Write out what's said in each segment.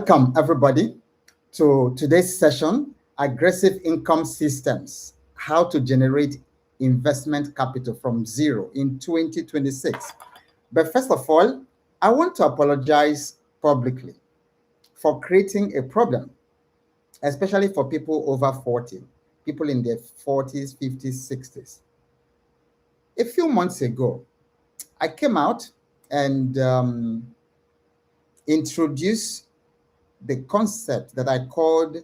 Welcome, everybody, to today's session, Aggressive Income Systems, How to Generate Investment Capital from Zero in 2026. But first of all, I want to apologize publicly for creating a problem, especially for people over 40, people in their 40s, 50s, 60s. A few months ago, I came out and introduced the concept that I called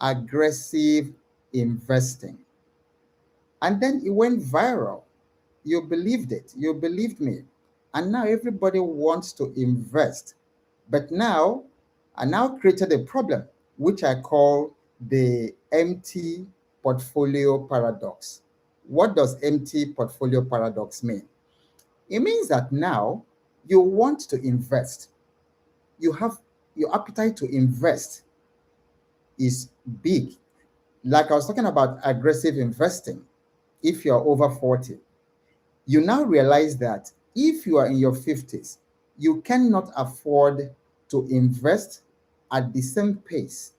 aggressive investing. And then it went viral. You believed it. You believed me. And now everybody wants to invest. But now, I now created a problem, which I call the empty portfolio paradox. What does empty portfolio paradox mean? It means that now you want to invest. You have your appetite to invest is big. Like I was talking about aggressive investing, if you're over 40, you now realize that if you are in your 50s, you cannot afford to invest at the same pace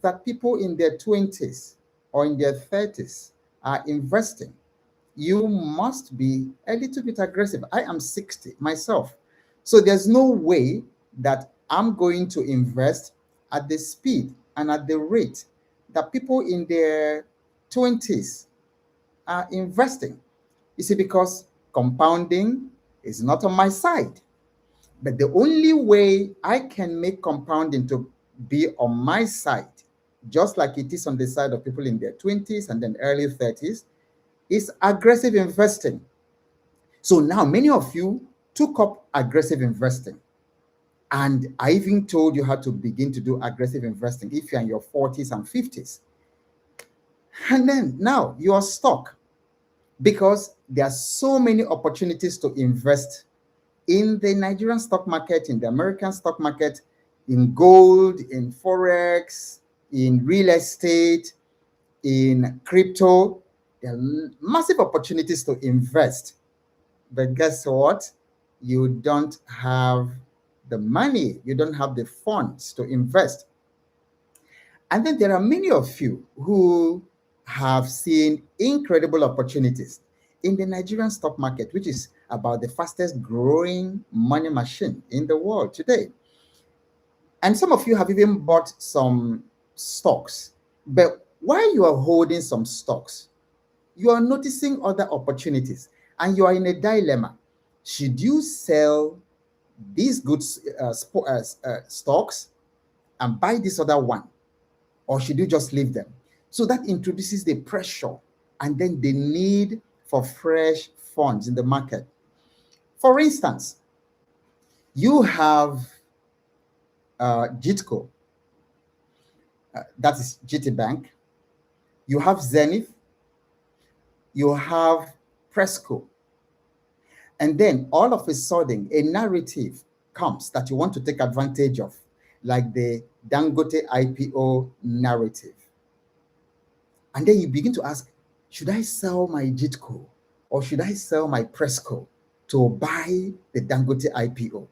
that people in their 20s or in their 30s are investing. You must be a little bit aggressive. I am 60 myself. So there's no way that I'm going to invest at the speed and at the rate that people in their 20s are investing. You see, because compounding is not on my side. But the only way I can make compounding to be on my side, just like it is on the side of people in their 20s and then early 30s, is aggressive investing. So now many of you took up aggressive investing. And I even told you how to begin to do aggressive investing if you're in your 40s and 50s. And then now you are stuck because there are so many opportunities to invest in the Nigerian stock market, in the American stock market, in gold, in forex, in real estate, in crypto. There are massive opportunities to invest. But guess what? You don't have the money, you don't have the funds to invest. And then there are many of you who have seen incredible opportunities in the Nigerian stock market, which is about the fastest growing money machine in the world today. And some of you have even bought some stocks. But while you are holding some stocks, you are noticing other opportunities and you are in a dilemma. Should you sell these good stocks and buy this other one, or should you just leave them? So that introduces the pressure and then the need for fresh funds in the market. For instance, you have GITCO, that is GT Bank. You have Zenith. You have Presco. And then all of a sudden, a narrative comes that you want to take advantage of, like the Dangote IPO narrative. And then you begin to ask, should I sell my GITCO or should I sell my Presco to buy the Dangote IPO?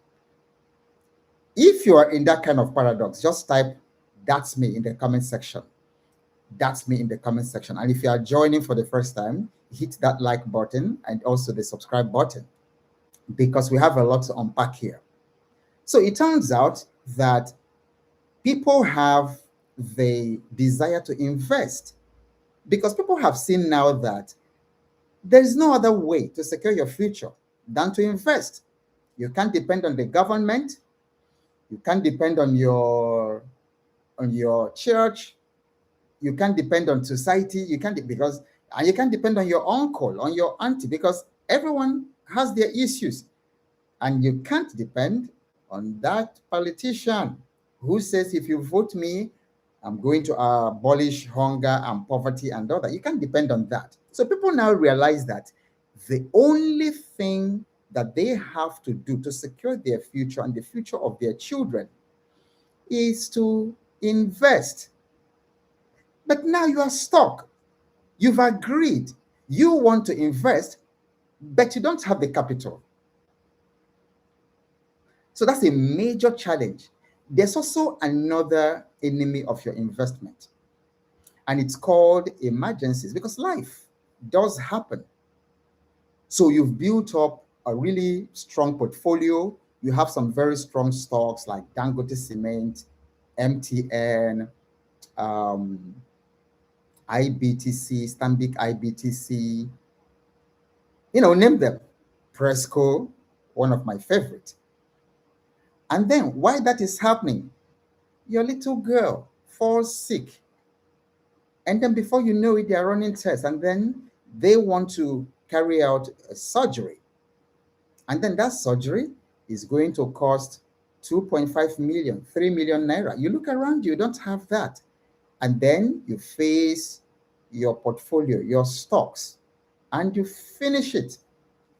If you are in that kind of paradox, just type, "That's me," in the comment section. That's me in the comment section. And if you are joining for the first time, hit that like button and also the subscribe button, because we have a lot to unpack here. So it turns out that people have the desire to invest because people have seen now that there is no other way to secure your future than to invest. You can't depend on the government. You can't depend on your church. You can't depend on society. You can't and you can't depend on your uncle, on your auntie, because everyone has their issues. And you can't depend on that politician who says, if you vote me, I'm going to abolish hunger and poverty and all that. You can't depend on that. So people now realize that the only thing that they have to do to secure their future and the future of their children is to invest. But now you are stuck. You've agreed. You want to invest, but you don't have the capital. So that's a major challenge. There's also another enemy of your investment, and it's called emergencies, because life does happen. So you've built up a really strong portfolio. You have some very strong stocks like Dangote Cement, MTN, um, IBTC, Stanbic IBTC, name them. Presco, one of my favorites. And then why that is happening, your little girl falls sick. And then before you know it, they are running tests. And then they want to carry out a surgery. And then that surgery is going to cost 2.5 million, 3 million naira. You look around, you don't have that. And then you face your portfolio, your stocks, and you finish it.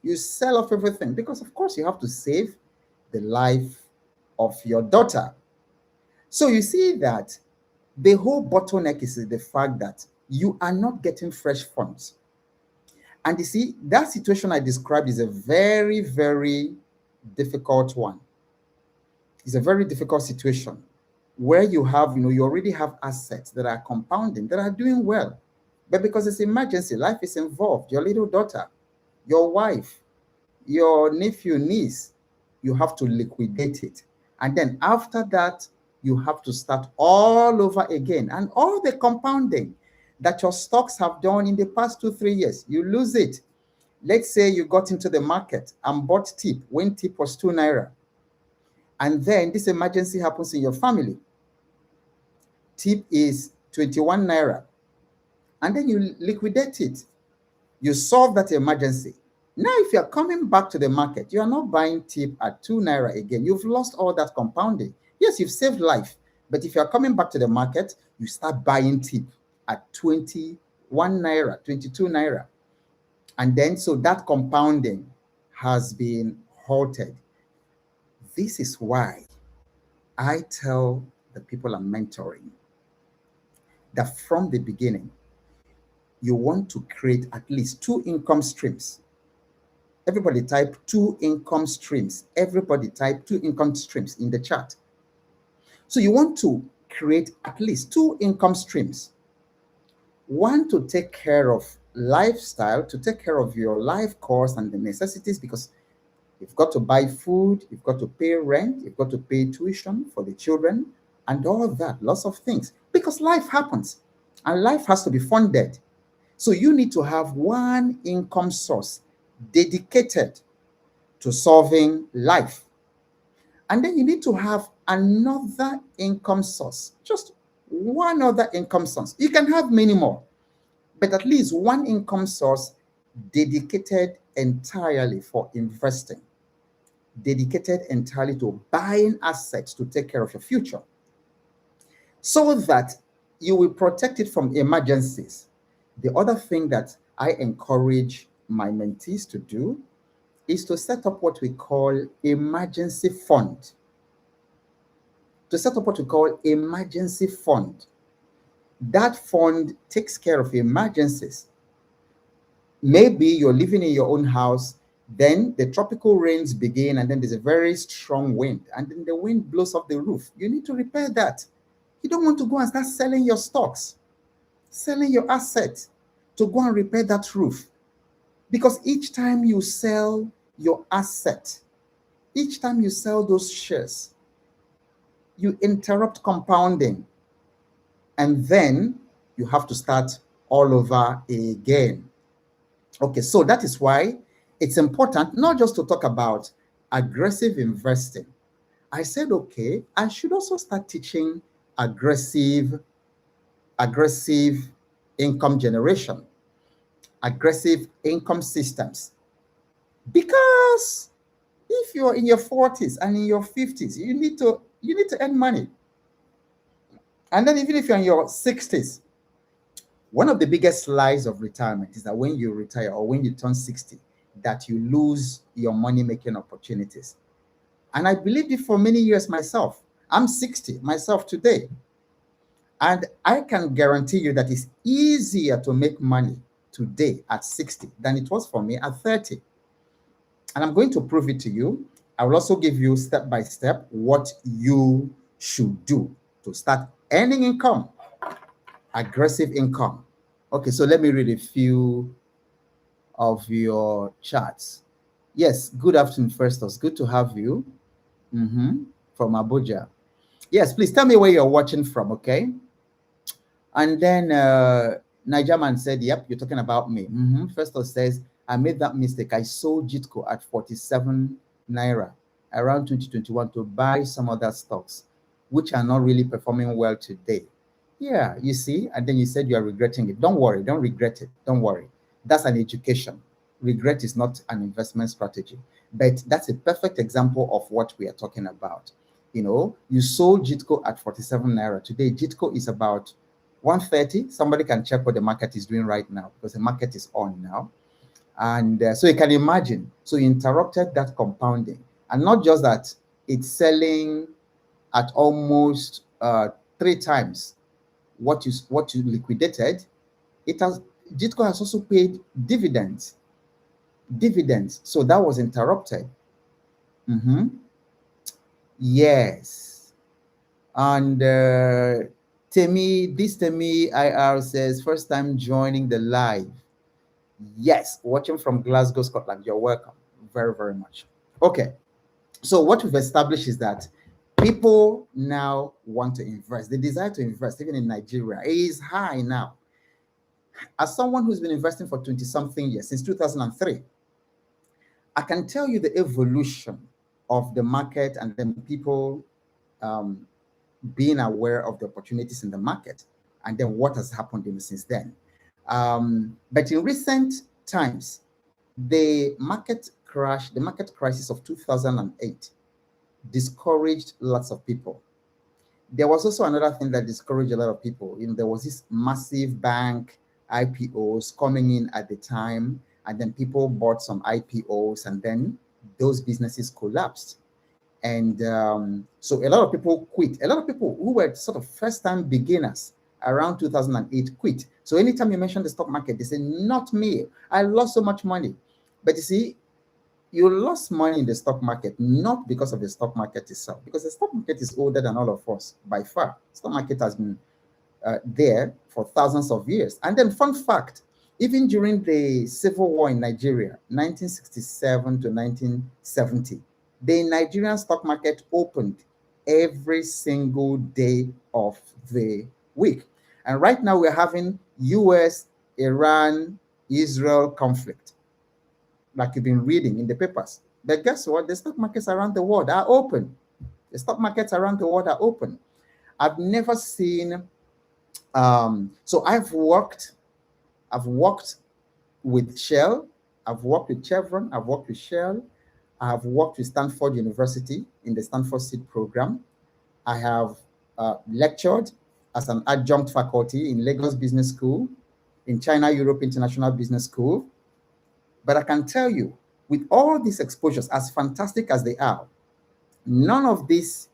You sell off everything because, of course, you have to save the life of your daughter. So you see that the whole bottleneck is the fact that you are not getting fresh funds. And you see, that situation I described is a very, very difficult one. It's a very difficult situation where you have, you already have assets that are compounding, that are doing well. But because it's emergency, life is involved, your little daughter, your wife, your nephew, niece, you have to liquidate it. And then after that, you have to start all over again. And all the compounding that your stocks have done in the past 2-3 years, you lose it. Let's say you got into the market and bought tip when tip was 2 naira. And then this emergency happens in your family. Tip is 21 naira. And then you liquidate it. You solve that emergency. Now, if you're coming back to the market, you are not buying tip at 2 naira again. You've lost all that compounding. Yes, you've saved life. But if you're coming back to the market, you start buying tip at 21 naira, 22 naira. And then, so that compounding has been halted. This is why I tell the people I'm mentoring that from the beginning, you want to create at least 2 income streams. Everybody type 2 income streams. Everybody type 2 income streams in the chat. So you want to create at least 2 income streams. One to take care of lifestyle, to take care of your life costs and the necessities, because you've got to buy food, you've got to pay rent, you've got to pay tuition for the children, and all that, lots of things, because life happens and life has to be funded. So you need to have one income source dedicated to solving life. And then you need to have another income source, just one other income source. You can have many more, but at least one income source dedicated entirely for investing, dedicated entirely to buying assets to take care of your future, so that you will protect it from emergencies. The other thing that I encourage my mentees to do is to set up what we call emergency fund. To set up what we call emergency fund. That fund takes care of emergencies. Maybe you're living in your own house, then the tropical rains begin, and then there's a very strong wind, and then the wind blows off the roof. You need to repair that. You don't want to go and start selling your stocks, selling your assets to go and repair that roof. Because each time you sell your asset, each time you sell those shares, you interrupt compounding. And then you have to start all over again. Okay, so that is why it's important not just to talk about aggressive investing. I said, okay, I should also start teaching aggressive income generation, aggressive income systems. Because if you're in your 40s and in your 50s, you need to earn money. And then even if you're in your 60s, one of the biggest lies of retirement is that when you retire or when you turn 60, that you lose your money-making opportunities. And I believed it for many years myself. I'm 60 myself today. And I can guarantee you that it's easier to make money today at 60 than it was for me at 30. And I'm going to prove it to you. I will also give you step by step what you should do to start earning income, aggressive income. Okay, so let me read a few of your charts. Yes, good afternoon, Festus. Good to have you. From Abuja. Yes, please tell me where you're watching from, okay? And then Nigerman said, yep, you're talking about me. Festus says, I made that mistake. I sold Jitco at 47 Naira around 2021 to buy some other stocks, which are not really performing well today. Yeah, you see, and then you said you are regretting it. Don't worry, don't regret it. Don't worry. That's an education. Regret is not an investment strategy, but that's a perfect example of what we are talking about. You know, you sold Jitco at 47 Naira. Today, Jitco is about 130. Somebody can check what the market is doing right now because the market is on now. And so you can imagine, so you interrupted that compounding. And not just that, it's selling at almost 3 times what you liquidated. It has, Jitco has also paid dividends. So that was interrupted. Yes. And Temi IR says, first time joining the live. Yes, watching from Glasgow, Scotland. You're welcome very, very much. Okay, so what we've established is that people now want to invest. The desire to invest, even in Nigeria, is high now. As someone who's been investing for 20-something years, since 2003, I can tell you the evolution of the market and then people being aware of the opportunities in the market and then what has happened since then. But in recent times, the market crash, the market crisis of 2008 discouraged lots of people. There was also another thing that discouraged a lot of people. You know, there was this massive bank IPOs coming in at the time, and then people bought some IPOs, and then those businesses collapsed. And so a lot of people quit. A lot of people who were sort of first-time beginners around 2008 quit. So anytime you mention the stock market, they say, not me. I lost so much money. But you see, you lost money in the stock market, not because of the stock market itself, because the stock market is older than all of us by far. The stock market has been there for thousands of years. And then fun fact, even during the civil war in Nigeria, 1967 to 1970, the Nigerian stock market opened every single day of the week. And right now we're having US, Iran, Israel conflict, like you've been reading in the papers. But guess what? The stock markets around the world are open. The stock markets around the world are open. I've never seen, so I've worked with Shell, I've worked with Chevron, I've worked with Shell, I have worked with Stanford University in the Stanford Seed program. I have lectured as an adjunct faculty in Lagos Business School, in China Europe International Business School. But I can tell you, with all these exposures, as fantastic as they are, none of these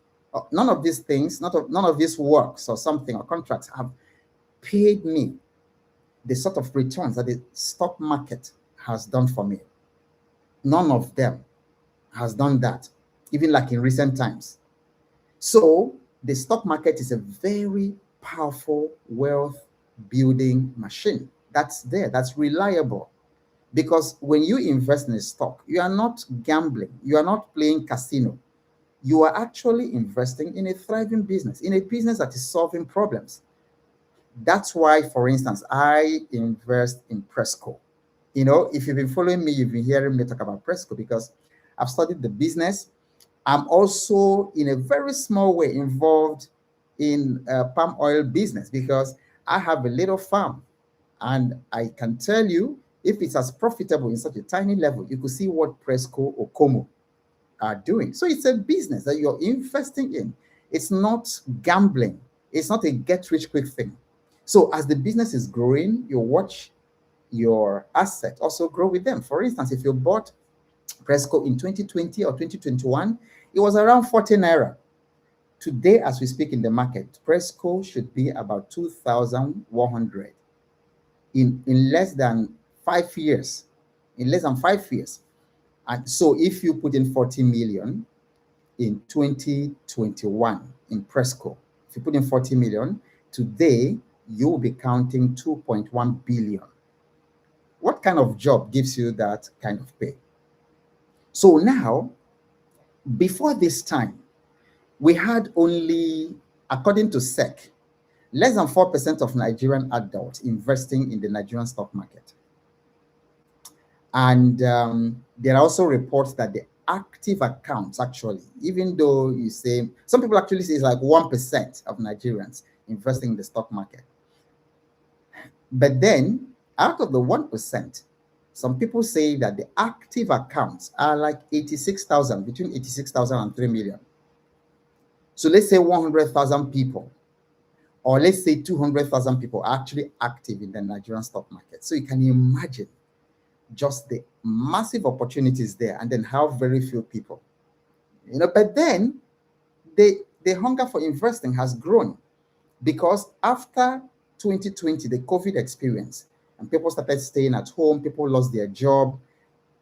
things, none of these works or something or contracts have paid me the sort of returns that the stock market has done for me. None of them has done that, even like in recent times. So the stock market is a very powerful wealth building machine. That's there, that's reliable. Because when you invest in a stock, you are not gambling, you are not playing casino. You are actually investing in a thriving business, in a business that is solving problems. That's why, for instance, I invest in Presco. You know, if you've been following me, you've been hearing me talk about Presco because I've studied the business. I'm also, in a very small way, involved in palm oil business because I have a little farm. And I can tell you, if it's as profitable in such a tiny level, you could see what Presco or Como are doing. So it's a business that you're investing in. It's not gambling. It's not a get-rich-quick thing. So as the business is growing, you watch your asset also grow with them. For instance, if you bought Presco in 2020 or 2021, it was around 40 Naira. Today, as we speak in the market, Presco should be about 2,100 in less than 5 years. In less than 5 years. And so if you put in 40 million, in 2021 in Presco. If you put in 40 million, today you will be counting 2.1 billion. What kind of job gives you that kind of pay? So now, before this time, we had only, according to SEC, less than 4% of Nigerian adults investing in the Nigerian stock market. And there are also reports that the active accounts, actually, even though you say, some people actually say it's like 1% of Nigerians investing in the stock market. But then, out of the 1%, some people say that the active accounts are like 86,000, between 86,000 and 3 million. So let's say 100,000 people, or let's say 200,000 people are actually active in the Nigerian stock market. So you can imagine just the massive opportunities there, and then how very few people, but then the hunger for investing has grown, because after 2020, the COVID experience, and people started staying at home, people lost their job.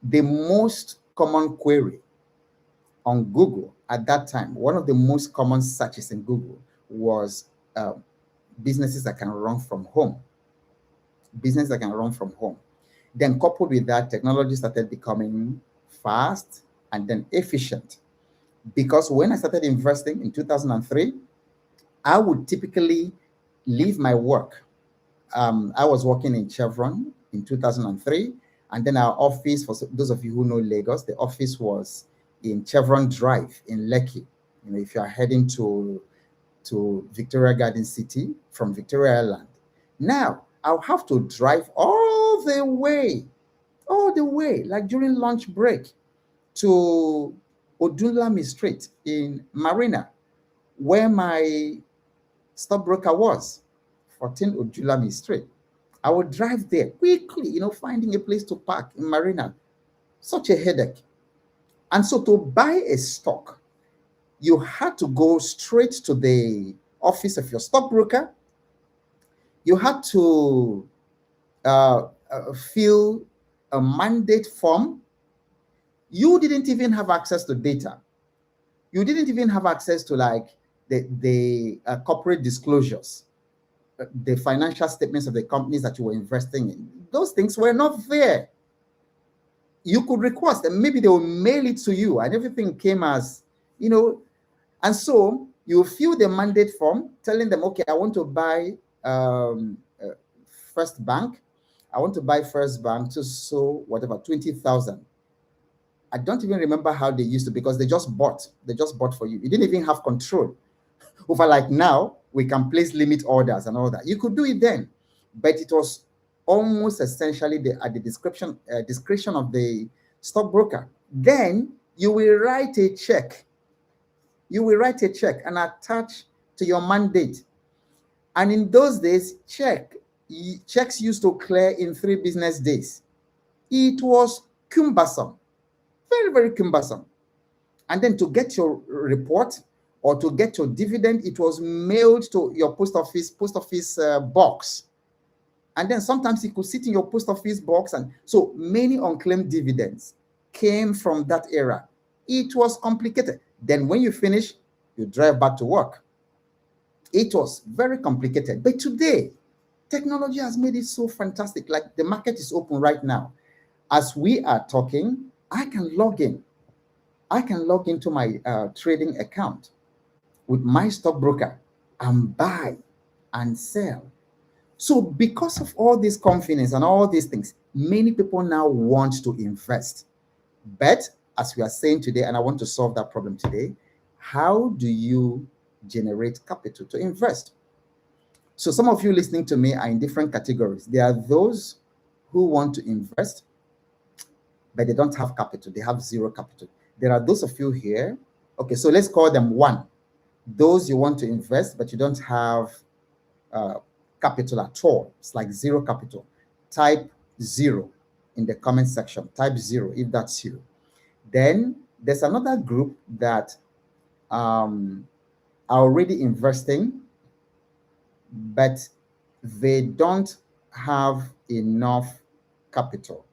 The most common query on Google at that time, one of the most common searches in Google was businesses that can run from home. Business that can run from home. Then coupled with that, technology started becoming fast and then efficient. Because when I started investing in 2003, I would typically leave my work. I was working in Chevron in 2003, and then our office, for those of you who know Lagos, the office was in Chevron Drive in Lekki. If you are heading to Victoria Garden City from Victoria Island. Now, I'll have to drive all the way, like during lunch break, to Odunlami Street in Marina, where my stockbroker was, 14 Odunlami Street. I would drive there quickly, finding a place to park in Marina. Such a headache. And so to buy a stock, you had to go straight to the office of your stockbroker. You had to fill a mandate form. You didn't even have access to data. You didn't even have access to like the corporate disclosures, the financial statements of the companies that you were investing in. Those things were not there. You could request, and maybe they will mail it to you, and everything came as, and so you fill the mandate form telling them, okay, I want to buy First Bank. I want to buy First Bank to whatever, 20,000. I don't even remember how they used to, because they just bought for you. You didn't even have control over, like now we can place limit orders and all that. You could do it then, but it was almost essentially at the discretion of the stockbroker. Then you will write a check. You will write a check and attach to your mandate. And in those days, checks used to clear in 3 business days. It was cumbersome, very, very cumbersome. And then to get your report or to get your dividend, it was mailed to your post office box. And then sometimes it could sit in your post office box. And so many unclaimed dividends came from that era. It was complicated. Then when you finish, you drive back to work. It was very complicated. But today, technology has made it so fantastic. Like the market is open right now. As we are talking, I can log in. I can log into my trading account with my stockbroker and buy and sell. So because of all this confidence and all these things, many people now want to invest. But as we are saying today, and I want to solve that problem today, how do you generate capital to invest? So some of you listening to me are in different categories. There are those who want to invest, but they don't have capital. They have zero capital. There are those of you here. Okay, so let's call them 1. Those you want to invest, but you don't have capital at all. It's like zero capital. Type 0 in the comment section. Type 0 if that's you. Then there's another group that are already investing, but they don't have enough capital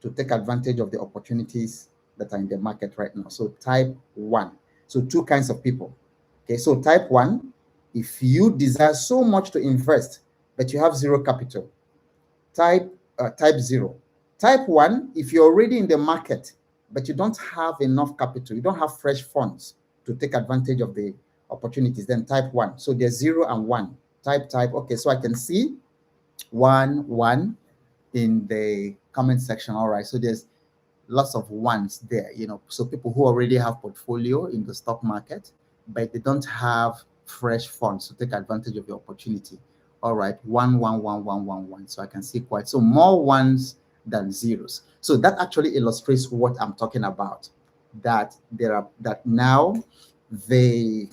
to take advantage of the opportunities that are in the market right now. So type 1. So two kinds of people. Okay, so type 1, if you desire so much to invest, but you have zero capital, type 0. Type 1, if you're already in the market, but you don't have enough capital, you don't have fresh funds to take advantage of the opportunities, then type 1. So there's 0 and 1. Type. Okay, so I can see 1 in the comment section. All right, so there's lots of ones there, so people who already have portfolio in the stock market, but they don't have fresh funds to take advantage of the opportunity. All right, 1. So I can see quite so more ones than zeros. So that actually illustrates what I'm talking about. That now the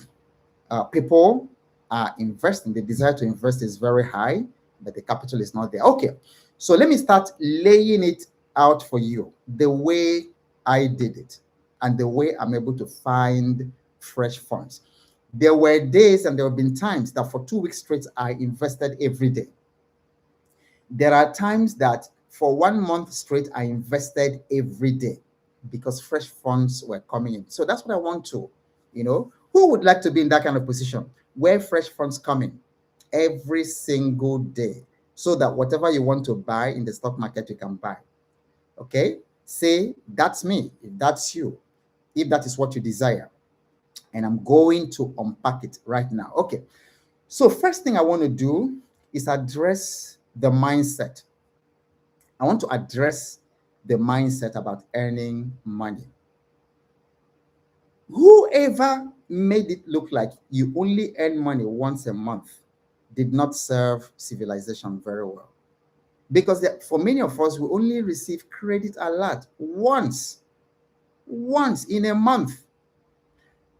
people are investing. The desire to invest is very high, but the capital is not there. Okay, so let me start laying it out for you the way I did it and the way I'm able to find fresh funds. There were days and there have been times that for 2 weeks straight, I invested every day. There are times that for 1 month straight, I invested every day because fresh funds were coming in. So that's what I want to, who would like to be in that kind of position where fresh funds come in every single day so that whatever you want to buy in the stock market, you can buy? Okay, say that's me, if that's you, if that is what you desire. And I'm going to unpack it right now. Okay, so first thing I want to do is address the mindset. I want to address the mindset about earning money. Whoever made it look like you only earn money once a month did not serve civilization very well. Because for many of us, we only receive credit alert once in a month,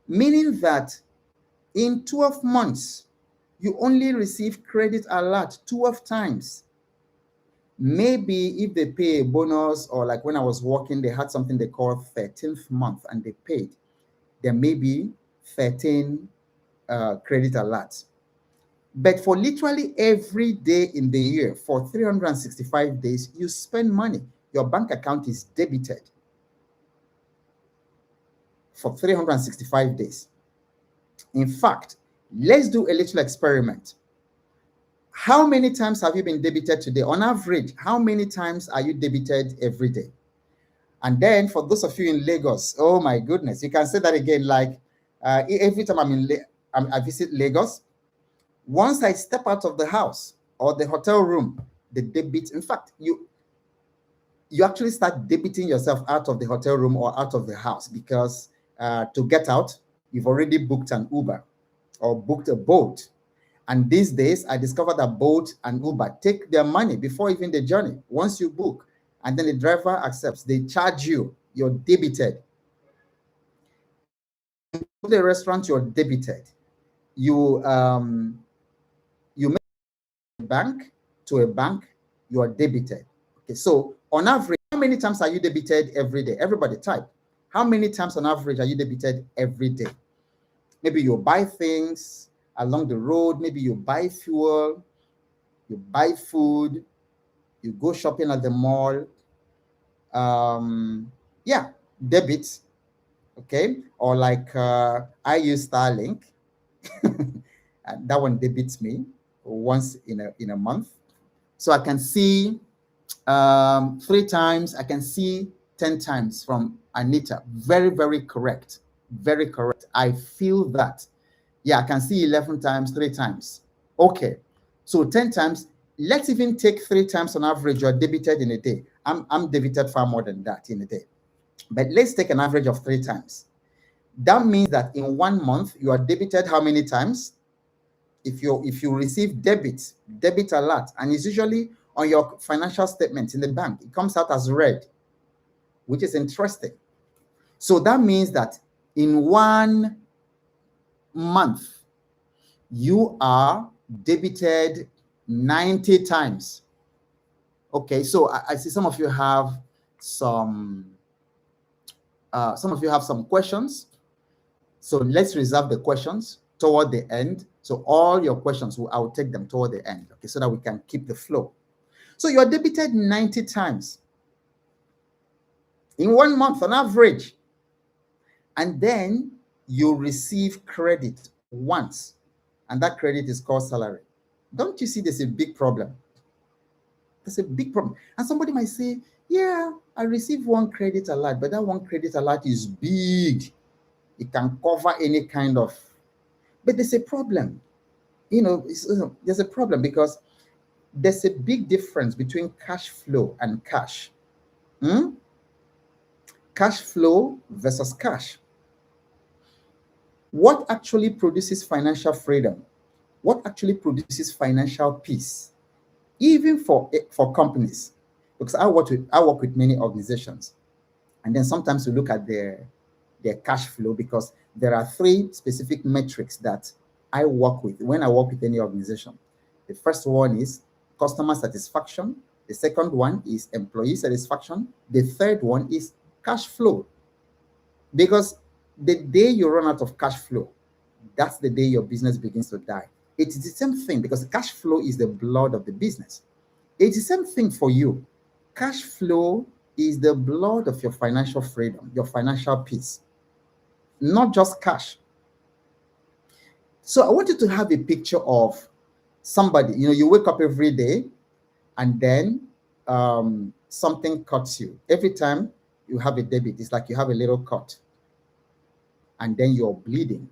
meaning that in 12 months, you only receive credit alert 12 times. Maybe if they pay a bonus, or like when I was working, they had something they call 13th month and they paid, there may be 13 credit alerts. But for literally every day in the year, for 365 days, you spend money. Your bank account is debited for 365 days. In fact, let's do a little experiment. How many times have you been debited today? On average, how many times are you debited every day? And then for those of you in Lagos, oh my goodness, you can say that again. Like every time I visit Lagos, once I step out of the house or the hotel room, the debit, in fact, you actually start debiting yourself out of the hotel room or out of the house, because to get out, you've already booked an Uber or booked a boat. And these days, I discovered that Bolt and Uber take their money before even the journey. Once you book, and then the driver accepts, they charge you. You're debited. To the restaurant, you're debited. You make to a bank, you are debited. Okay, so on average, how many times are you debited every day? Everybody type. How many times on average are you debited every day? Maybe you buy things along the road. Maybe you buy fuel, you buy food, you go shopping at the mall. Yeah, debit. Okay, or like I use Starlink. And that one debits me once in a month. So I can see 3 times. I can see 10 times from Anita. Very, very correct. Very correct. I feel that. Yeah, I can see 11 times, 3 times. Okay, so 10 times. Let's even take 3 times on average you're debited in a day. I'm debited far more than that in a day. But let's take an average of 3 times. That means that in 1 month, you are debited how many times? If you receive debit alert, and it's usually on your financial statements in the bank, it comes out as red, which is interesting. So that means that in 1 month, you are debited 90 times. Okay, so I see some of you have some questions. So let's reserve the questions toward the end. So all your questions, I'll take them toward the end, okay, so that we can keep the flow. So you are debited 90 times. in 1 month on average. And then you receive credit once, and that credit is called salary. Don't you see there's a big problem? There's a big problem. And somebody might say, yeah, I received one credit alert, but that one credit alert is big. It can cover any kind of, but there's a problem. There's a problem because there's a big difference between cash flow and cash. Cash flow versus cash. What actually produces financial freedom? What actually produces financial peace? Even for companies, because I work with many organizations, and then sometimes we look at their cash flow, because there are 3 specific metrics that I work with when I work with any organization. The first one is customer satisfaction. The second one is employee satisfaction. The third one is cash flow. Because the day you run out of cash flow, that's the day your business begins to die. It's the same thing, because cash flow is the blood of the business. It's the same thing for you. Cash flow is the blood of your financial freedom, your financial peace, not just cash. So I want you to have a picture of somebody. You wake up every day, and then something cuts you. Every time you have a debit, it's like you have a little cut, and then you're bleeding.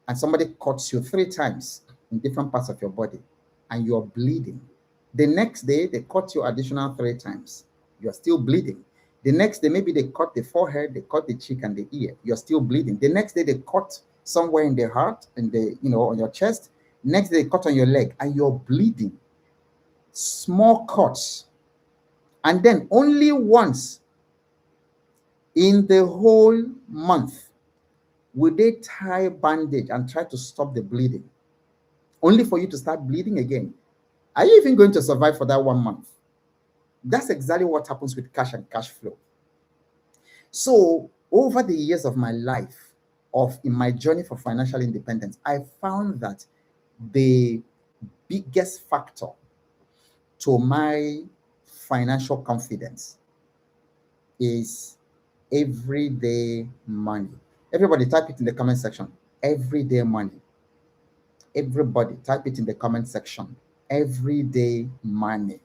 And somebody cuts you 3 times in different parts of your body, and you're bleeding. The next day, they cut you additional 3 times. You're still bleeding. The next day, maybe they cut the forehead, they cut the cheek and the ear. You're still bleeding. The next day, they cut somewhere in the heart, and on your chest. Next day, they cut on your leg, and you're bleeding. Small cuts. And then only once in the whole month will they tie a bandage and try to stop the bleeding, only for you to start bleeding again. Are you even going to survive for that 1 month? That's exactly what happens with cash and cash flow. So over the years of my life, in my journey for financial independence, I found that the biggest factor to my financial confidence is everyday money. Everybody type it in the comment section. Everyday money. Everybody type it in the comment section. Everyday money.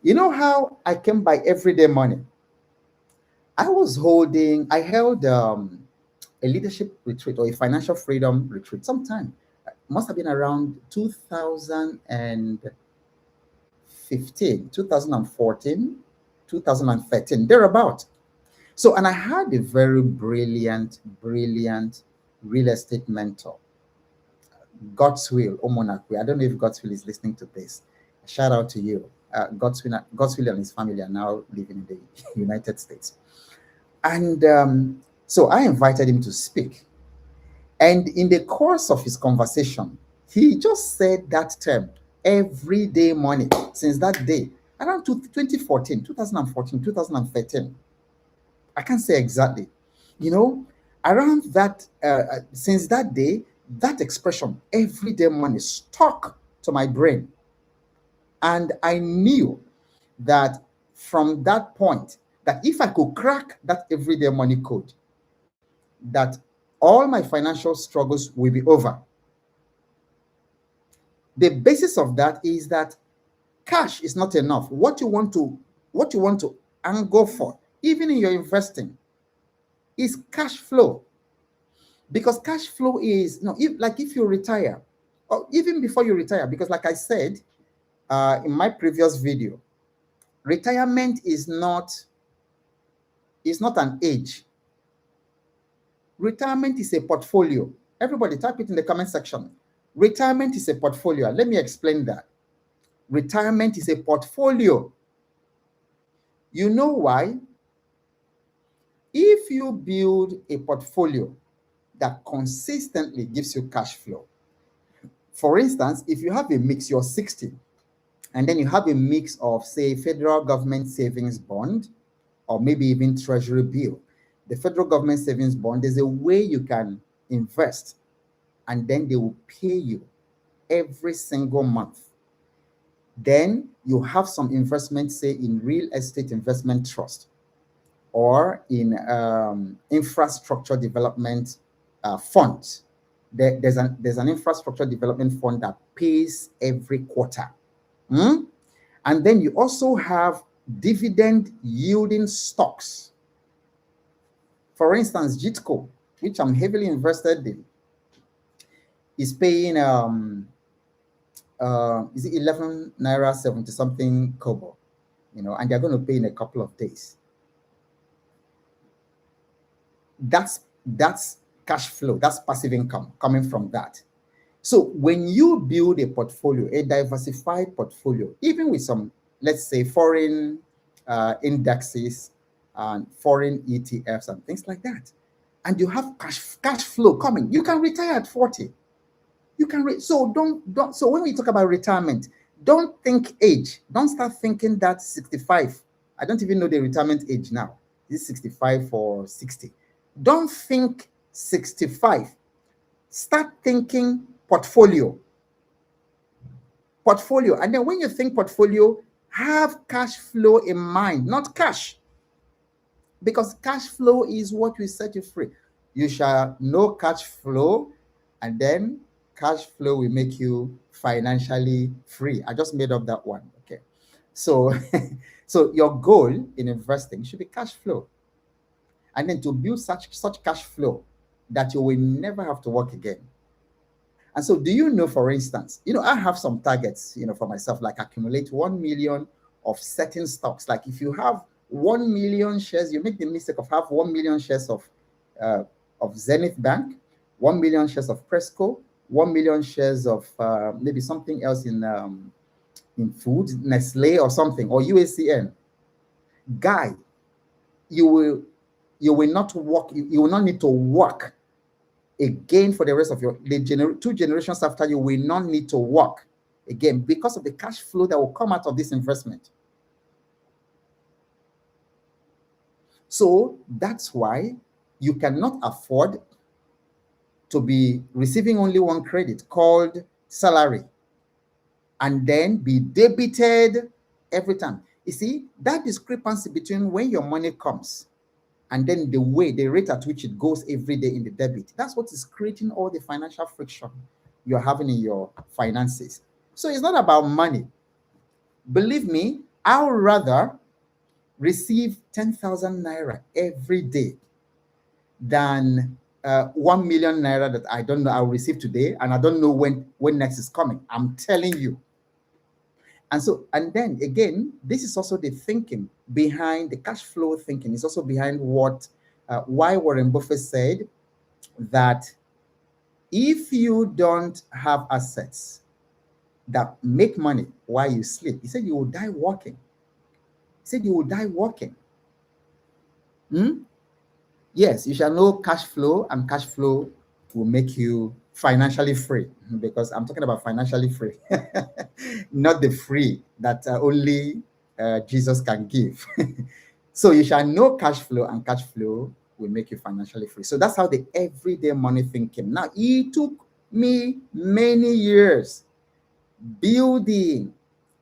You know how I came by everyday money? I held a leadership retreat or a financial freedom retreat sometime. It must have been around 2015, 2014, 2013, thereabout. So, and I had a very brilliant real estate mentor, Godswill Omonakwe. I don't know if Godswill is listening to this. Shout out to you. Godswill and his family are now living in the United States. And so I invited him to speak. And in the course of his conversation, he just said that term, everyday money. Since that day, around 2014, 2013. I can't say exactly. Around that, since that day, that expression, everyday money, stuck to my brain. And I knew that from that point, that if I could crack that everyday money code, that all my financial struggles will be over. The basis of that is that cash is not enough. What you want to angle for, even in your investing, is cash flow. Because cash flow is, if you retire, or even before you retire, because like I said in my previous video, retirement is not an age. Retirement is a portfolio. Everybody type it in the comment section. Retirement is a portfolio. Let me explain that. Retirement is a portfolio. You know why? If you build a portfolio that consistently gives you cash flow, for instance, if you have a mix, you're 60, and then you have a mix of, say, federal government savings bond, or maybe even treasury bill. The federal government savings bond, there's a way you can invest, and then they will pay you every single month. Then you have some investment, say in real estate investment trust or in infrastructure development funds. There's an infrastructure development fund that pays every quarter. Hmm? And then you also have dividend yielding stocks. For instance, JITCO, which I'm heavily invested in, is paying is it 11 naira 70 something kobo, and they're going to pay in a couple of days. That's cash flow. That's passive income coming from that. So when you build a portfolio, a diversified portfolio, even with some, let's say, foreign indexes and foreign ETFs and things like that, and you have cash flow coming, you can retire at 40. You can so don't so when we talk about retirement, don't think age. Don't start thinking that 65. I don't even know the retirement age now. Is it 65 or 60? Don't think 65. Start thinking portfolio. Portfolio. And then when you think portfolio, have cash flow in mind, not cash. Because cash flow is what will set you free. You shall know cash flow, and then cash flow will make you financially free. I just made up that one. Okay. So, so your goal in investing should be cash flow. And then to build such cash flow that you will never have to work again. And so, do you know, for instance, I have some targets, for myself, like accumulate 1 million of certain stocks. Like if you have 1 million shares, you make the mistake of have 1 million shares of Zenith Bank, 1 million shares of Presco, 1 million shares of maybe something else in food, Nestle or something, or UACN. Guy, you will not work. You will not need to work again for the rest of two generations after you will not need to work again because of the cash flow that will come out of this investment. So that's why you cannot afford to be receiving only one credit called salary and then be debited every time. You see, that discrepancy between when your money comes and then the rate at which it goes every day in the debit, that's what is creating all the financial friction you're having in your finances. So it's not about money. Believe me, I would rather receive 10,000 naira every day than 1 million naira that I don't know I'll receive today, and I don't know when next is coming. I'm telling you. And then again, this is also the thinking behind the cash flow thinking. It's also behind why Warren Buffett said that if you don't have assets that make money while you sleep, he said you will die walking. He said you will die walking. Yes, you shall know cash flow, and cash flow will make you financially free, because I'm talking about financially free, not the free that only Jesus can give. So you shall know cash flow, and cash flow will make you financially free. So that's how the everyday money thing came. Now, it took me many years building,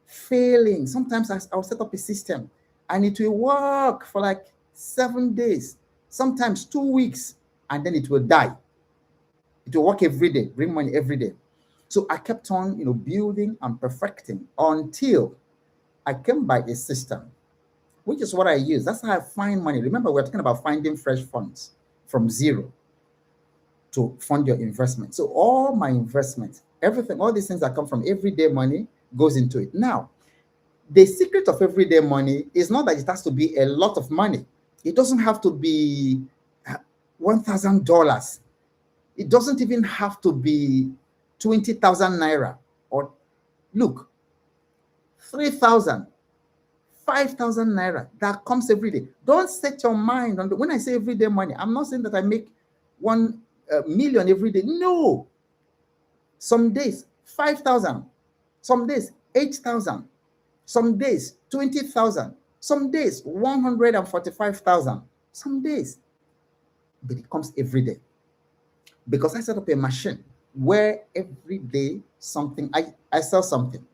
failing. Sometimes I'll set up a system and it will work for like 7 days, sometimes 2 weeks, and then it will die. It will work every day, bring money every day. So I kept on, building and perfecting until I came by a system, which is what I use. That's how I find money. Remember, we're talking about finding fresh funds from zero to fund your investment. So all my investments, everything, all these things that come from everyday money goes into it. Now, the secret of everyday money is not that it has to be a lot of money. It doesn't have to be $1,000. It doesn't even have to be 20,000 naira. Or look, 3,000, 5,000 naira that comes every day. Don't set your mind on when I say everyday money, I'm not saying that I make 1 million every day. No. Some days 5,000, some days 8,000, some days 20,000, some days 145,000, some days. But it comes every day because I set up a machine where every day I sell something.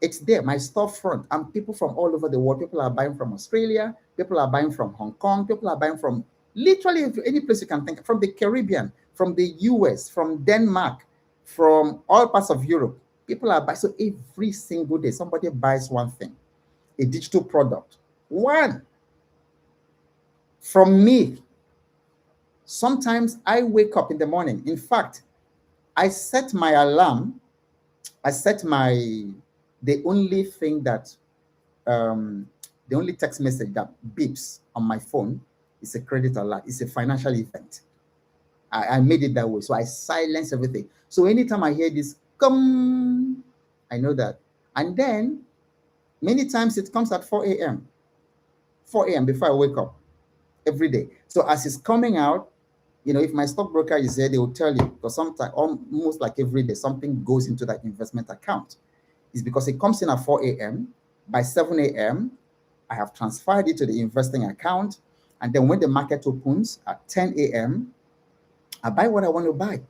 It's there, my storefront, and people from all over the world. People are buying from Australia, people are buying from Hong Kong, people are buying from literally any place you can think, from the Caribbean, from the US, from Denmark, from all parts of Europe. People are buying. So every single day, somebody buys one thing, a digital product. One. From me, sometimes I wake up in the morning. In fact, I set my alarm. I set the only thing that, the only text message that beeps on my phone is a credit alert. It's a financial event. I made it that way. So I silence everything. So anytime I hear this, come, I know that. And then many times it comes at 4 a.m. 4 a.m. before I wake up every day. So as it's coming out, if my stockbroker is there, they will tell you, because sometimes, almost like every day, something goes into that investment account. It's because it comes in at 4 a.m. By 7 a.m., I have transferred it to the investing account. And then when the market opens at 10 a.m., I buy what I want to buy.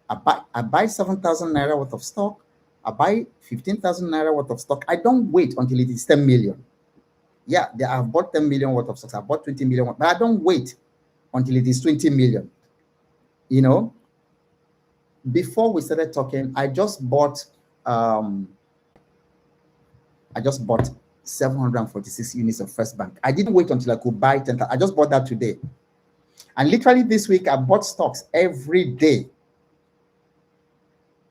I buy 7,000 naira worth of stock. I buy 15,000 naira worth of stock. I don't wait until it is 10 million. Yeah, I've bought 10 million worth of stocks. I've bought 20 million, but I don't wait until it is 20 million. Before we started talking, I just bought 746 units of First Bank. I didn't wait until I could buy 10. I just bought that today. And literally this week, I bought stocks every day.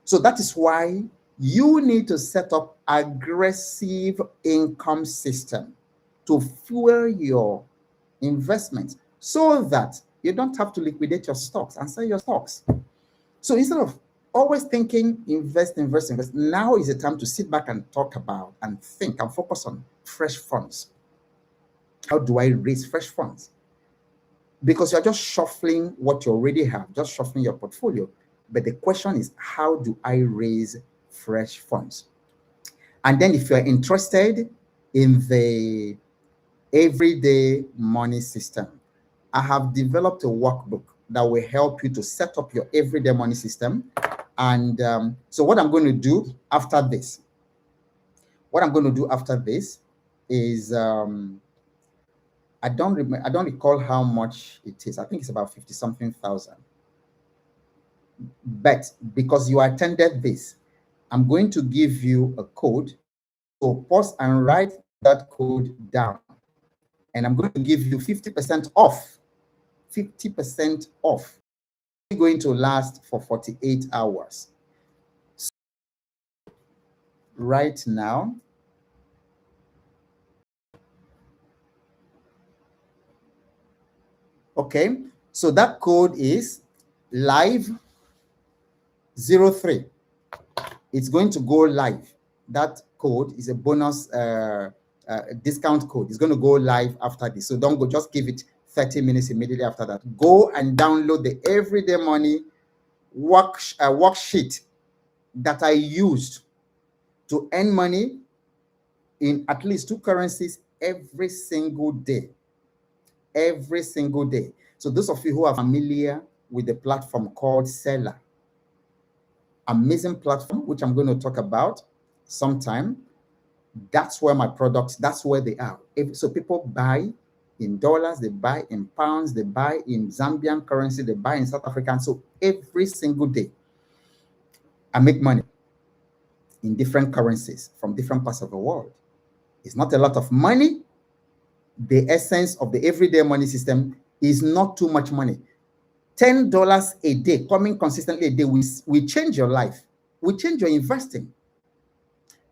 So that is why you need to set up aggressive income system to fuel your investments so that you don't have to liquidate your stocks and sell your stocks. So instead of always thinking, invest, now is the time to sit back and talk about and think and focus on fresh funds. How do I raise fresh funds? Because you're just shuffling what you already have, just shuffling your portfolio. But the question is, how do I raise fresh funds? And then if you're interested in the everyday money system, I have developed a workbook that will help you to set up your everyday money system. And so what I'm going to do after this, is I don't recall how much it is. I think it's about 50 something thousand. But because you attended this, I'm going to give you a code. So pause and write that code down. And I'm going to give you 50% off. 50% off. It's going to last for 48 hours. So right now, okay, so that code is live 03. It's going to go live. That code is a bonus discount code. It's going to go live after this. So don't go, just give it 30 minutes immediately after that. Go and download the Everyday Money worksheet that I used to earn money in at least 2 currencies every single day. Every single day. So those of you who are familiar with the platform called Seller, amazing platform, which I'm going to talk about sometime. That's where my products, that's where they are. So people buy in dollars, they buy in pounds, they buy in Zambian currency, they buy in South African. So every single day, I make money in different currencies from different parts of the world. It's not a lot of money. The essence of the everyday money system is not too much money. $10 a day, coming consistently a day, will change your life. Will change your investing.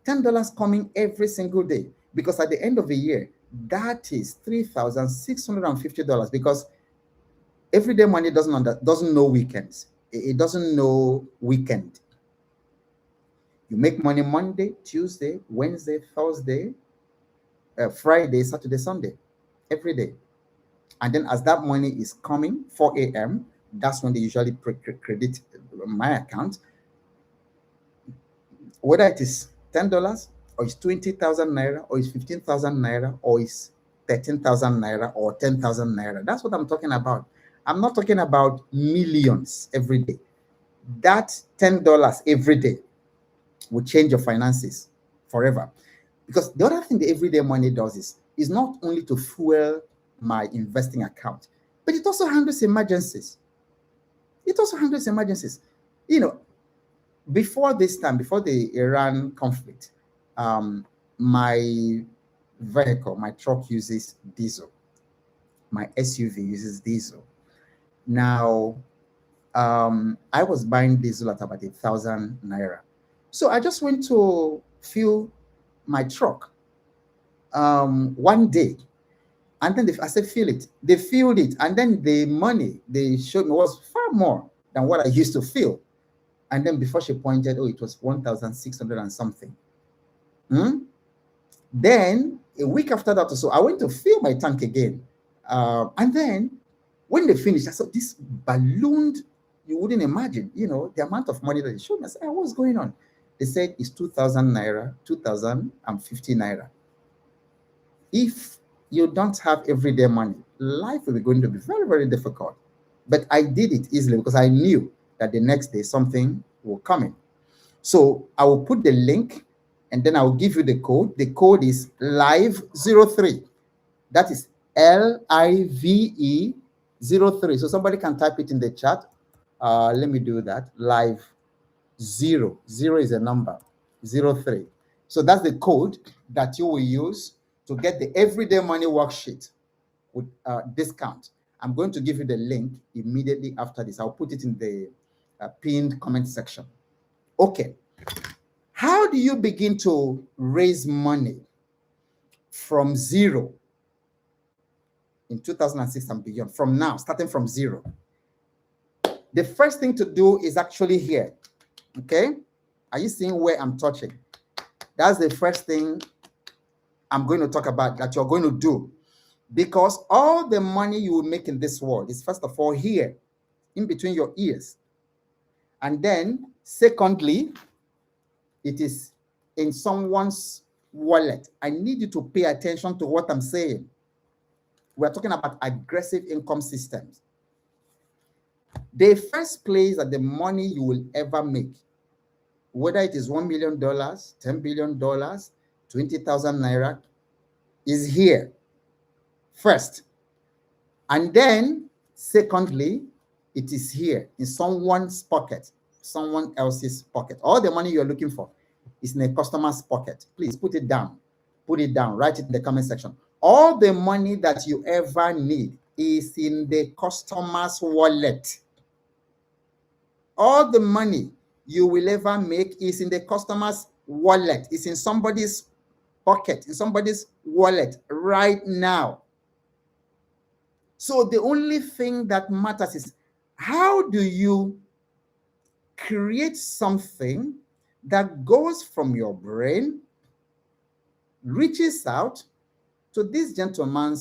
$10 coming every single day, because at the end of the year, that is $3,650, because everyday money doesn't know weekends. It doesn't know weekend. You make money Monday, Tuesday, Wednesday, Thursday, Friday, Saturday, Sunday, every day. And then as that money is coming, 4 a.m., that's when they usually credit my account. Whether it is $10 or it's 20,000 naira or it's 15,000 naira or it's 13,000 naira or 10,000 naira. That's what I'm talking about. I'm not talking about millions every day. That $10 every day will change your finances forever. Because the other thing the everyday money does is not only to fuel my investing account, but it also handles emergencies. It also handles emergencies. You know, before this time, before the Iran conflict, my vehicle, my truck uses diesel. My SUV uses diesel. Now, I was buying diesel at about 1,000 naira. So I just went to fuel my truck one day. And then I said, fill it. They filled it. And then the money they showed me was far more than what I used to fill. And then before she pointed, oh, it was 1,600 and something. Then a week after that or so, I went to fill my tank again. And then when they finished, I saw this ballooned. You wouldn't imagine, you know, the amount of money that they showed me. I said, what's going on? They said it's 2,000 naira, 2,050 naira. If you don't have everyday money, life will be going to be very, very difficult. But I did it easily because I knew that the next day something will come in. So I will put the link and then I will give you the code. The code is live03. That is LIVE 03. So somebody can type it in the chat. Let me do that. Live 0. 0 is a number. 03. So that's the code that you will use to get the everyday money worksheet with discount. I'm going to give you the link immediately after this. I'll put it in the pinned comment section. Okay. How do you begin to raise money from zero in 2006 and beyond? From now, starting from zero. The first thing to do is actually here. Okay? Are you seeing where I'm touching? That's the first thing I'm going to talk about that you're going to do. Because all the money you will make in this world is first of all here, in between your ears. And then, secondly, it is in someone's wallet. I need you to pay attention to what I'm saying. We're talking about aggressive income systems. The first place that the money you will ever make, whether it is $1 million, $10 billion, 20,000 naira, is here first. And then, secondly, it is here in someone's pocket, someone else's pocket. All the money you're looking for is in a customer's pocket. Please put it down. Put it down. Write it in the comment section. All the money that you ever need is in the customer's wallet. All the money you will ever make is in the customer's wallet. It's in somebody's pocket, in somebody's wallet right now. So the only thing that matters is how do you create something that goes from your brain, reaches out to this gentleman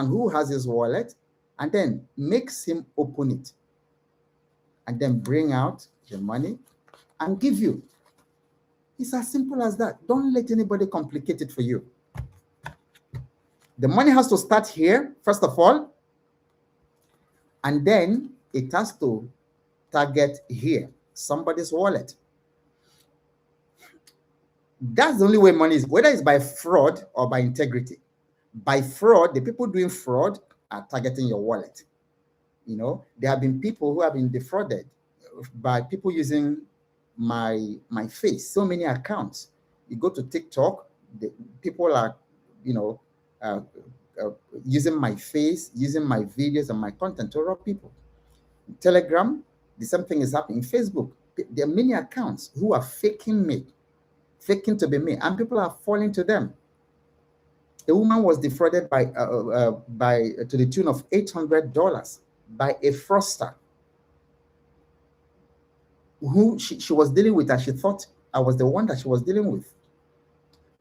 who has his wallet, and then makes him open it, and then bring out the money and give you. It's as simple as that. Don't let anybody complicate it for you. The money has to start here, first of all, and then it has to target here, somebody's wallet. That's the only way money is, whether it's by fraud or by integrity. By fraud, the people doing fraud are targeting your wallet. You know, there have been people who have been defrauded by people using my face, so many accounts. You go to TikTok, people are, you know, using my face, using my videos and my content to rob people. Telegram, the same thing is happening. Facebook, there are many accounts who are faking me, faking to be me, and people are falling to them. A woman was defrauded by to the tune of $800 by a fraudster who she was dealing with, and she thought I was the one that she was dealing with.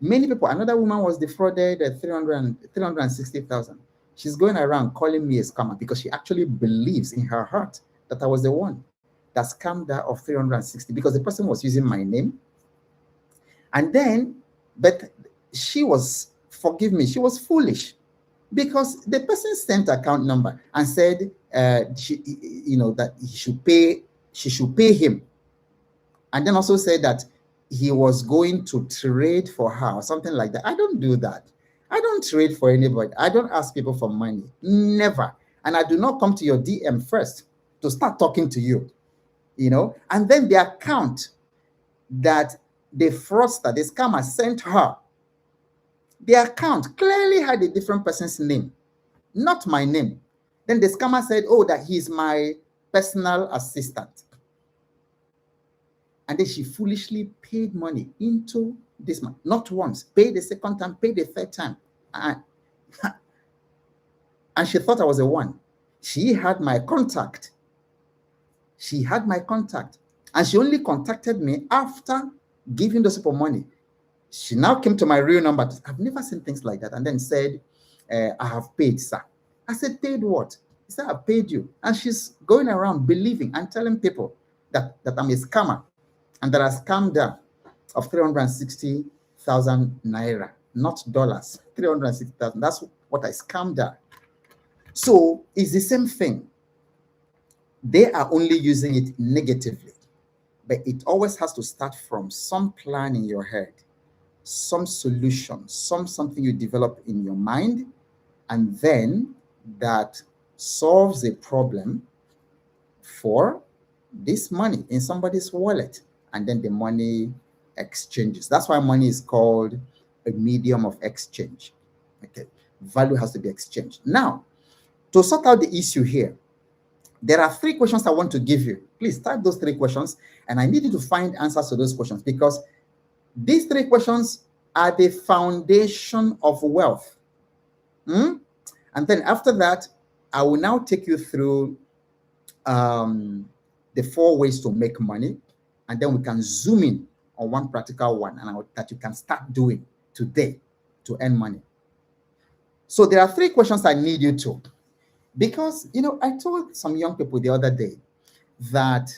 Many people. Another woman was defrauded at 360,000. She's going around calling me a scammer because she actually believes in her heart that I was the one that scammed her of 360 because the person was using my name. And then, but she was, forgive me, she was foolish because the person sent account number and said, you know, that she should pay him. And then also said that he was going to trade for her or something like that. I don't do that. I don't trade for anybody. I don't ask people for money. Never. And I do not come to your DM first to start talking to you, and then the account that the fraudster, the scammer sent her, the account clearly had a different person's name, not my name. Then the scammer said, oh, that he's my personal assistant. And then she foolishly paid money into this man, not once, paid the second time, paid the third time. And she thought I was the one. She had my contact. She had my contact. And she only contacted me after giving those people money. She now came to my real number. I've never seen things like that. And then said, I have paid, sir. I said, paid what? He said, I paid you. And she's going around believing and telling people that I'm a scammer and that I scammed her of 360,000 naira, not dollars, 360,000. That's what I scammed her. So it's the same thing. They are only using it negatively, but it always has to start from some plan in your head, some solution, something you develop in your mind, and then that solves a problem for this money in somebody's wallet, and then the money exchanges. That's why money is called a medium of exchange. Okay, value has to be exchanged. Now, to sort out the issue here, there are 3 questions I want to give you. Please type those 3 questions, and I need you to find answers to those questions, because these 3 questions are the foundation of wealth. And then after that, I will now take you through the 4 ways to make money, and then we can zoom in on one practical one that you can start doing today to earn money. So there are 3 questions I need you to, because, I told some young people the other day that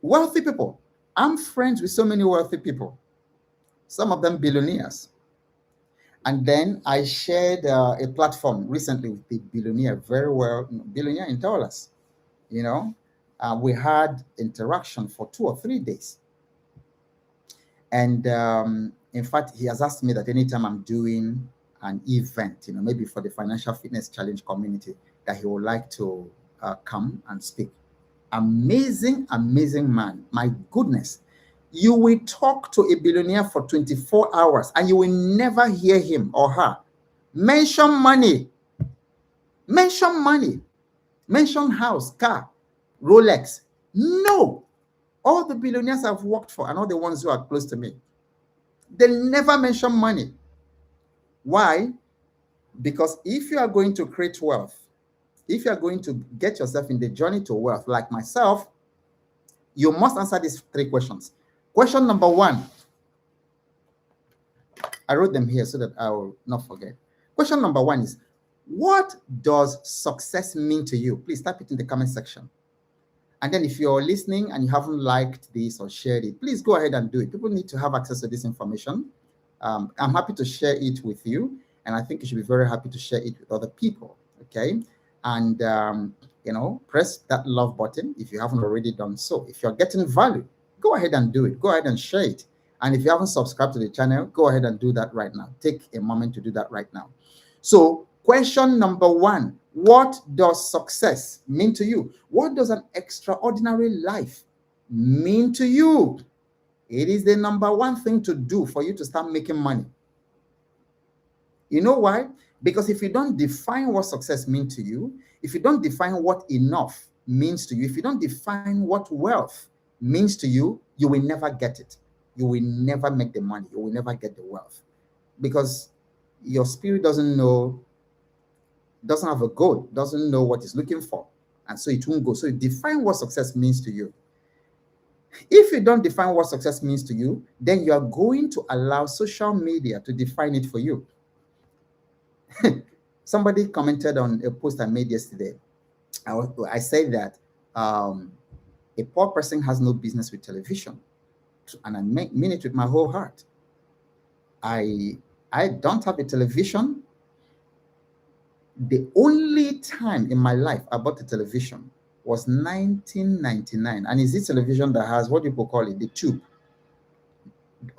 wealthy people, I'm friends with so many wealthy people, some of them billionaires. And then I shared a platform recently with the billionaire, billionaire in dollars. We had interaction for 2 or 3 days. And in fact, he has asked me that anytime I'm doing an event, maybe for the Financial Fitness Challenge community, that he would like to come and speak. Amazing, amazing man. My goodness. You will talk to a billionaire for 24 hours and you will never hear him or her mention money. Mention money. Mention house, car, Rolex. No. All the billionaires I've worked for and all the ones who are close to me, they never mention money. Why? Because if you are going to create wealth, if you are going to get yourself in the journey to wealth, like myself, you must answer these 3 questions. Question number 1. I wrote them here so that I will not forget. Question number 1 is, what does success mean to you? Please type it in the comment section. And then if you're listening and you haven't liked this or shared it, please go ahead and do it. People need to have access to this information. I'm happy to share it with you, and I think you should be very happy to share it with other people. Okay, and press that love button if you haven't already done so. If you're getting value, go ahead and do it. Go ahead and share it. And if you haven't subscribed to the channel, go ahead and do that right now. Take a moment to do that right now. So question number 1, what does success mean to you? What does an extraordinary life mean to you? It is the number 1 thing to do for you to start making money. You know why? Because if you don't define what success means to you, if you don't define what enough means to you, if you don't define what wealth means to you, you will never get it. You will never make the money. You will never get the wealth, because your spirit doesn't have a goal, doesn't know what it's looking for, and so it won't go. So you define what success means to you. If you don't define what success means to you, then you are going to allow social media to define it for you. Somebody commented on a post I made yesterday. I said that a poor person has no business with television, and I mean it with my whole heart. I don't have a television. The only time in my life I bought a television was 1999, and it's this television that has, what people call it, the tube.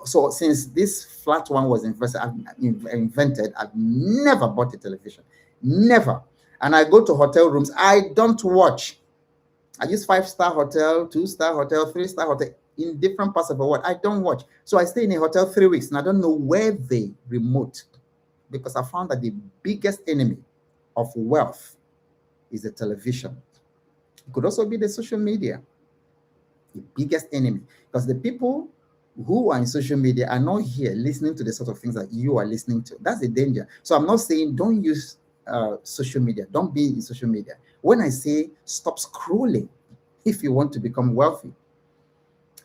So since this flat one was invented, I've never bought a television. Never. And I go to hotel rooms. I don't watch. I use 5-star hotel, 2-star hotel, 3-star hotel in different parts of the world. I don't watch. So I stay in a hotel 3 weeks and I don't know where the remote, because I found that the biggest enemy of wealth is the television. It could also be the social media, the biggest enemy, because the people who are in social media are not here listening to the sort of things that you are listening to. That's the danger. So I'm not saying don't use social media. Don't be in social media. When I say stop scrolling if you want to become wealthy,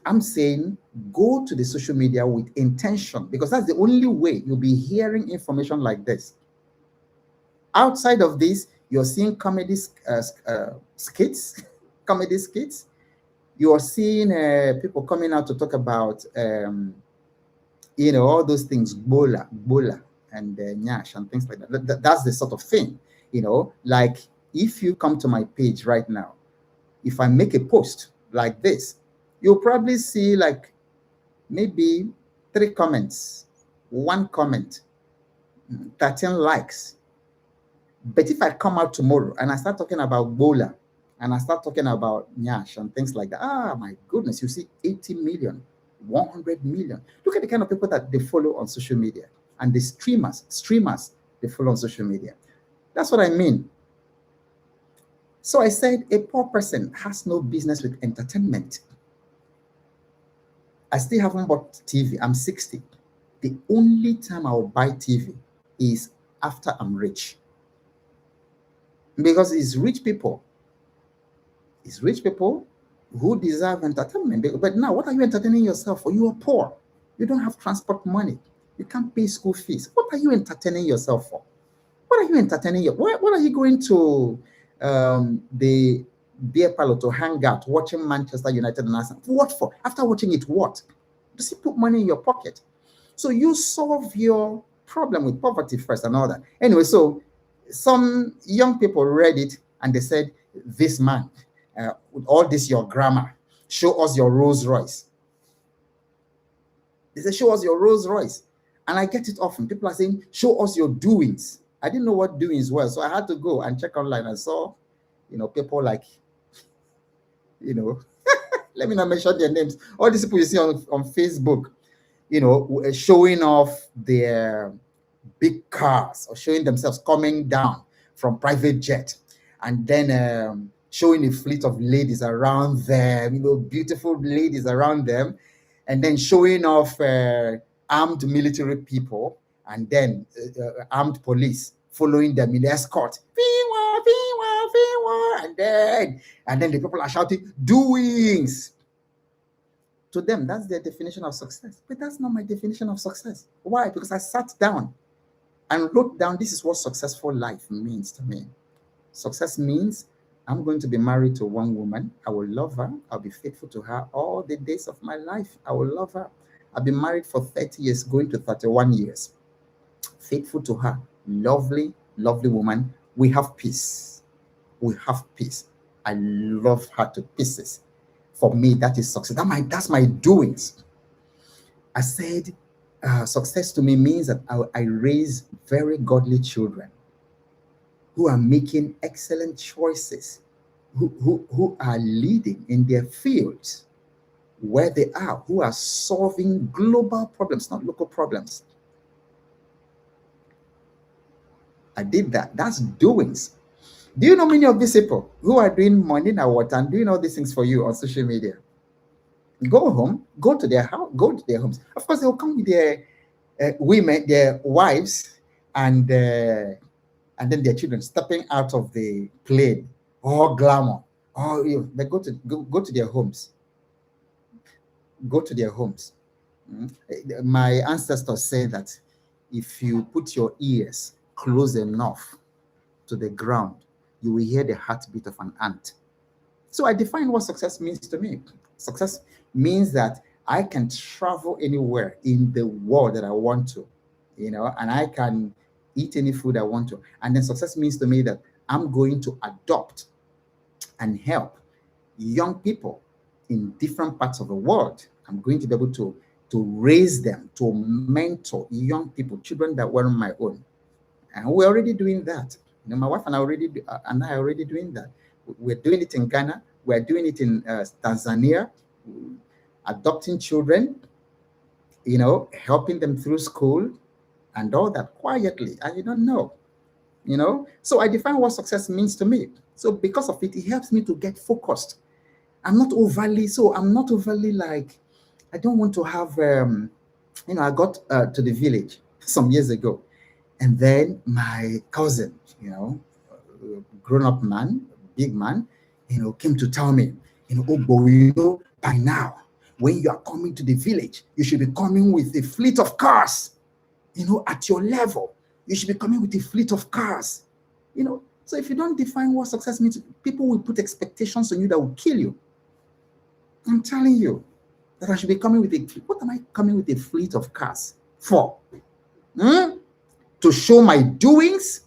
I'm saying go to the social media with intention, because that's the only way you'll be hearing information like this. Outside of this, you're seeing comedy skits, comedy skits. You're seeing people coming out to talk about, all those things, bola, and nyash and things like that. That's the sort of thing, like if you come to my page right now, if I make a post like this, you'll probably see like maybe 3 comments, 1 comment, 13 likes. But if I come out tomorrow and I start talking about bola and I start talking about nyash and things like that, my goodness, you see 80 million, 100 million. Look at the kind of people that they follow on social media, and the streamers they follow on social media. That's what I mean. So I said a poor person has no business with entertainment. I still haven't bought TV. I'm 60. The only time I will buy TV is after I'm rich. Because it's rich people. It's rich people who deserve entertainment. But now, what are you entertaining yourself for? You are poor. You don't have transport money. You can't pay school fees. What are you entertaining yourself for? What are you entertaining? What are you going to the beer parlor to hang out watching Manchester United and Arsenal? What for? After watching it, what? Does it put money in your pocket? So you solve your problem with poverty first and all that. Anyway, so some young people read it and they said, this man, with all this your grammar, show us your Rolls Royce. They said, show us your Rolls Royce. And I get it often. People are saying, show us your doings. I didn't know what doings were. So I had to go and check online. I saw, people like, let me not mention their names. All these people you see on Facebook, showing off their big cars or showing themselves coming down from private jet, and then showing a fleet of ladies around them, beautiful ladies around them, and then showing off armed military people, and then armed police following them in escort. And then the people are shouting doings. To them, that's their definition of success. But that's not my definition of success. Why? Because I sat down and wrote down, this is what successful life means to me. Success means I'm going to be married to one woman. I will love her. I'll be faithful to her all the days of my life. I will love her. I've been married for 30 years, going to 31 years. Faithful to her. Lovely, lovely woman. We have peace. We have peace. I love her to pieces. For me, that is success. That's my doings. I said, success to me means that I raise very godly children who are making excellent choices, who are leading in their fields where they are, who are solving global problems, not local problems. I did that. That's doings. Do you know many of these people who are doing money now and doing all these things for you on social media? Go home, go to their house, go to their homes. Of course, they will come with their women, their wives, and then their children stepping out of the plane, all glamour. They go to their homes. Go to their homes. My ancestors say that if you put your ears close enough to the ground, you will hear the heartbeat of an ant. So I define what success means to me. Success means that I can travel anywhere in the world that I want to, and I can eat any food I want to. And then success means to me that I'm going to adopt and help young people in different parts of the world. I'm going to be able to to raise them, to mentor young people, children that weren't my own. And we're already doing that. My wife and I are already doing that. We're doing it in Ghana. We're doing it in Tanzania, adopting children, helping them through school and all that quietly. And you don't know, So I define what success means to me. So because of it, it helps me to get focused. I'm not overly like, I don't want to have, I got to the village some years ago. And then my cousin, grown up man, big man, came to tell me, Ogbo, by now, when you are coming to the village, you should be coming with a fleet of cars, at your level. You should be coming with a fleet of cars, So if you don't define what success means, people will put expectations on you that will kill you. I'm telling you that I should be coming with what am I coming with a fleet of cars for? To show my doings?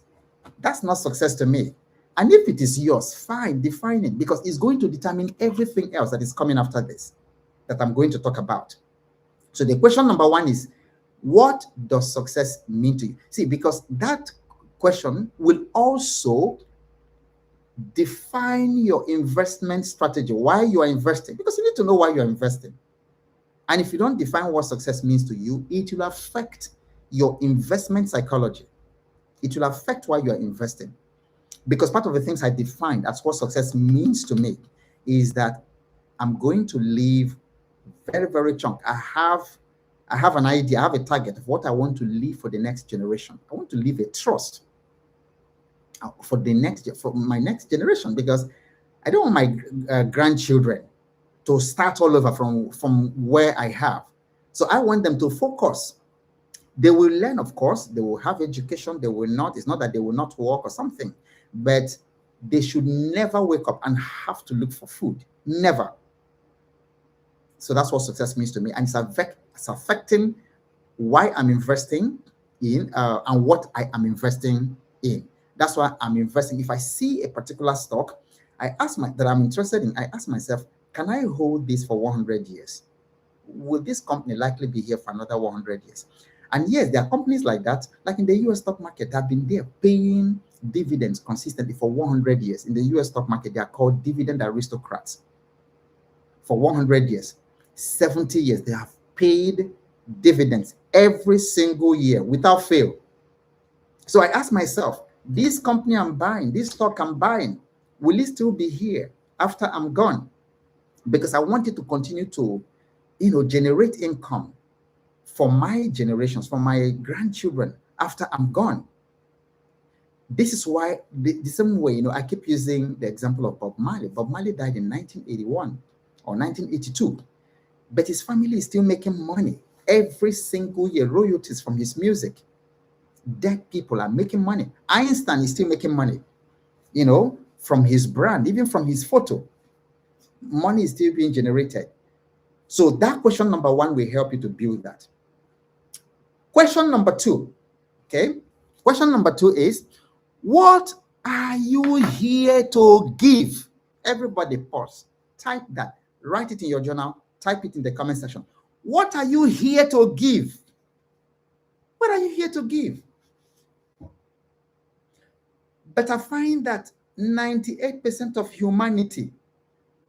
That's not success to me. And if it is yours, fine, define it, because it's going to determine everything else that is coming after this that I'm going to talk about. So the question number one is, what does success mean to you? See, because that question will also define your investment strategy, why you are investing, because you need to know why you're investing. And if you don't define what success means to you, it will affect your investment psychology. It will affect why you are investing. Because part of the things I defined as what success means to me is that I'm going to leave very, very chunk. I have an idea, I have a target of what I want to leave for the next generation. I want to leave a trust for my next generation, because I don't want my grandchildren to start all over from where I have. So I want them to focus. They will learn, of course, they will have education, they will not, it's not that they will not work or something, but they should never wake up and have to look for food. Never. So that's what success means to me. And it's affecting why I'm investing in and what I am investing in. That's why I'm investing. If I see a particular stock, that I'm interested in, I ask myself, can I hold this for 100 years? Will this company likely be here for another 100 years? And yes, there are companies like that, like in the US stock market, that have been there paying dividends consistently for 100 years. In the US stock market, they are called dividend aristocrats. For 100 years, 70 years, they have paid dividends every single year without fail. So I ask myself, this company I'm buying, this stock I'm buying, will it still be here after I'm gone? Because I want it to continue to, generate income for my generations, for my grandchildren after I'm gone. This is why the same way, I keep using the example of Bob Marley. Bob Marley died in 1981 or 1982, but his family is still making money every single year, royalties from his music. Dead people are making money. Einstein is still making money, from his brand, even from his photo. Money is still being generated. So that question number one will help you to build that. Question number two, okay? Question number two is, what are you here to give? Everybody pause. Type that. Write it in your journal. Type it in the comment section. What are you here to give? What are you here to give? But I find that 98% of humanity,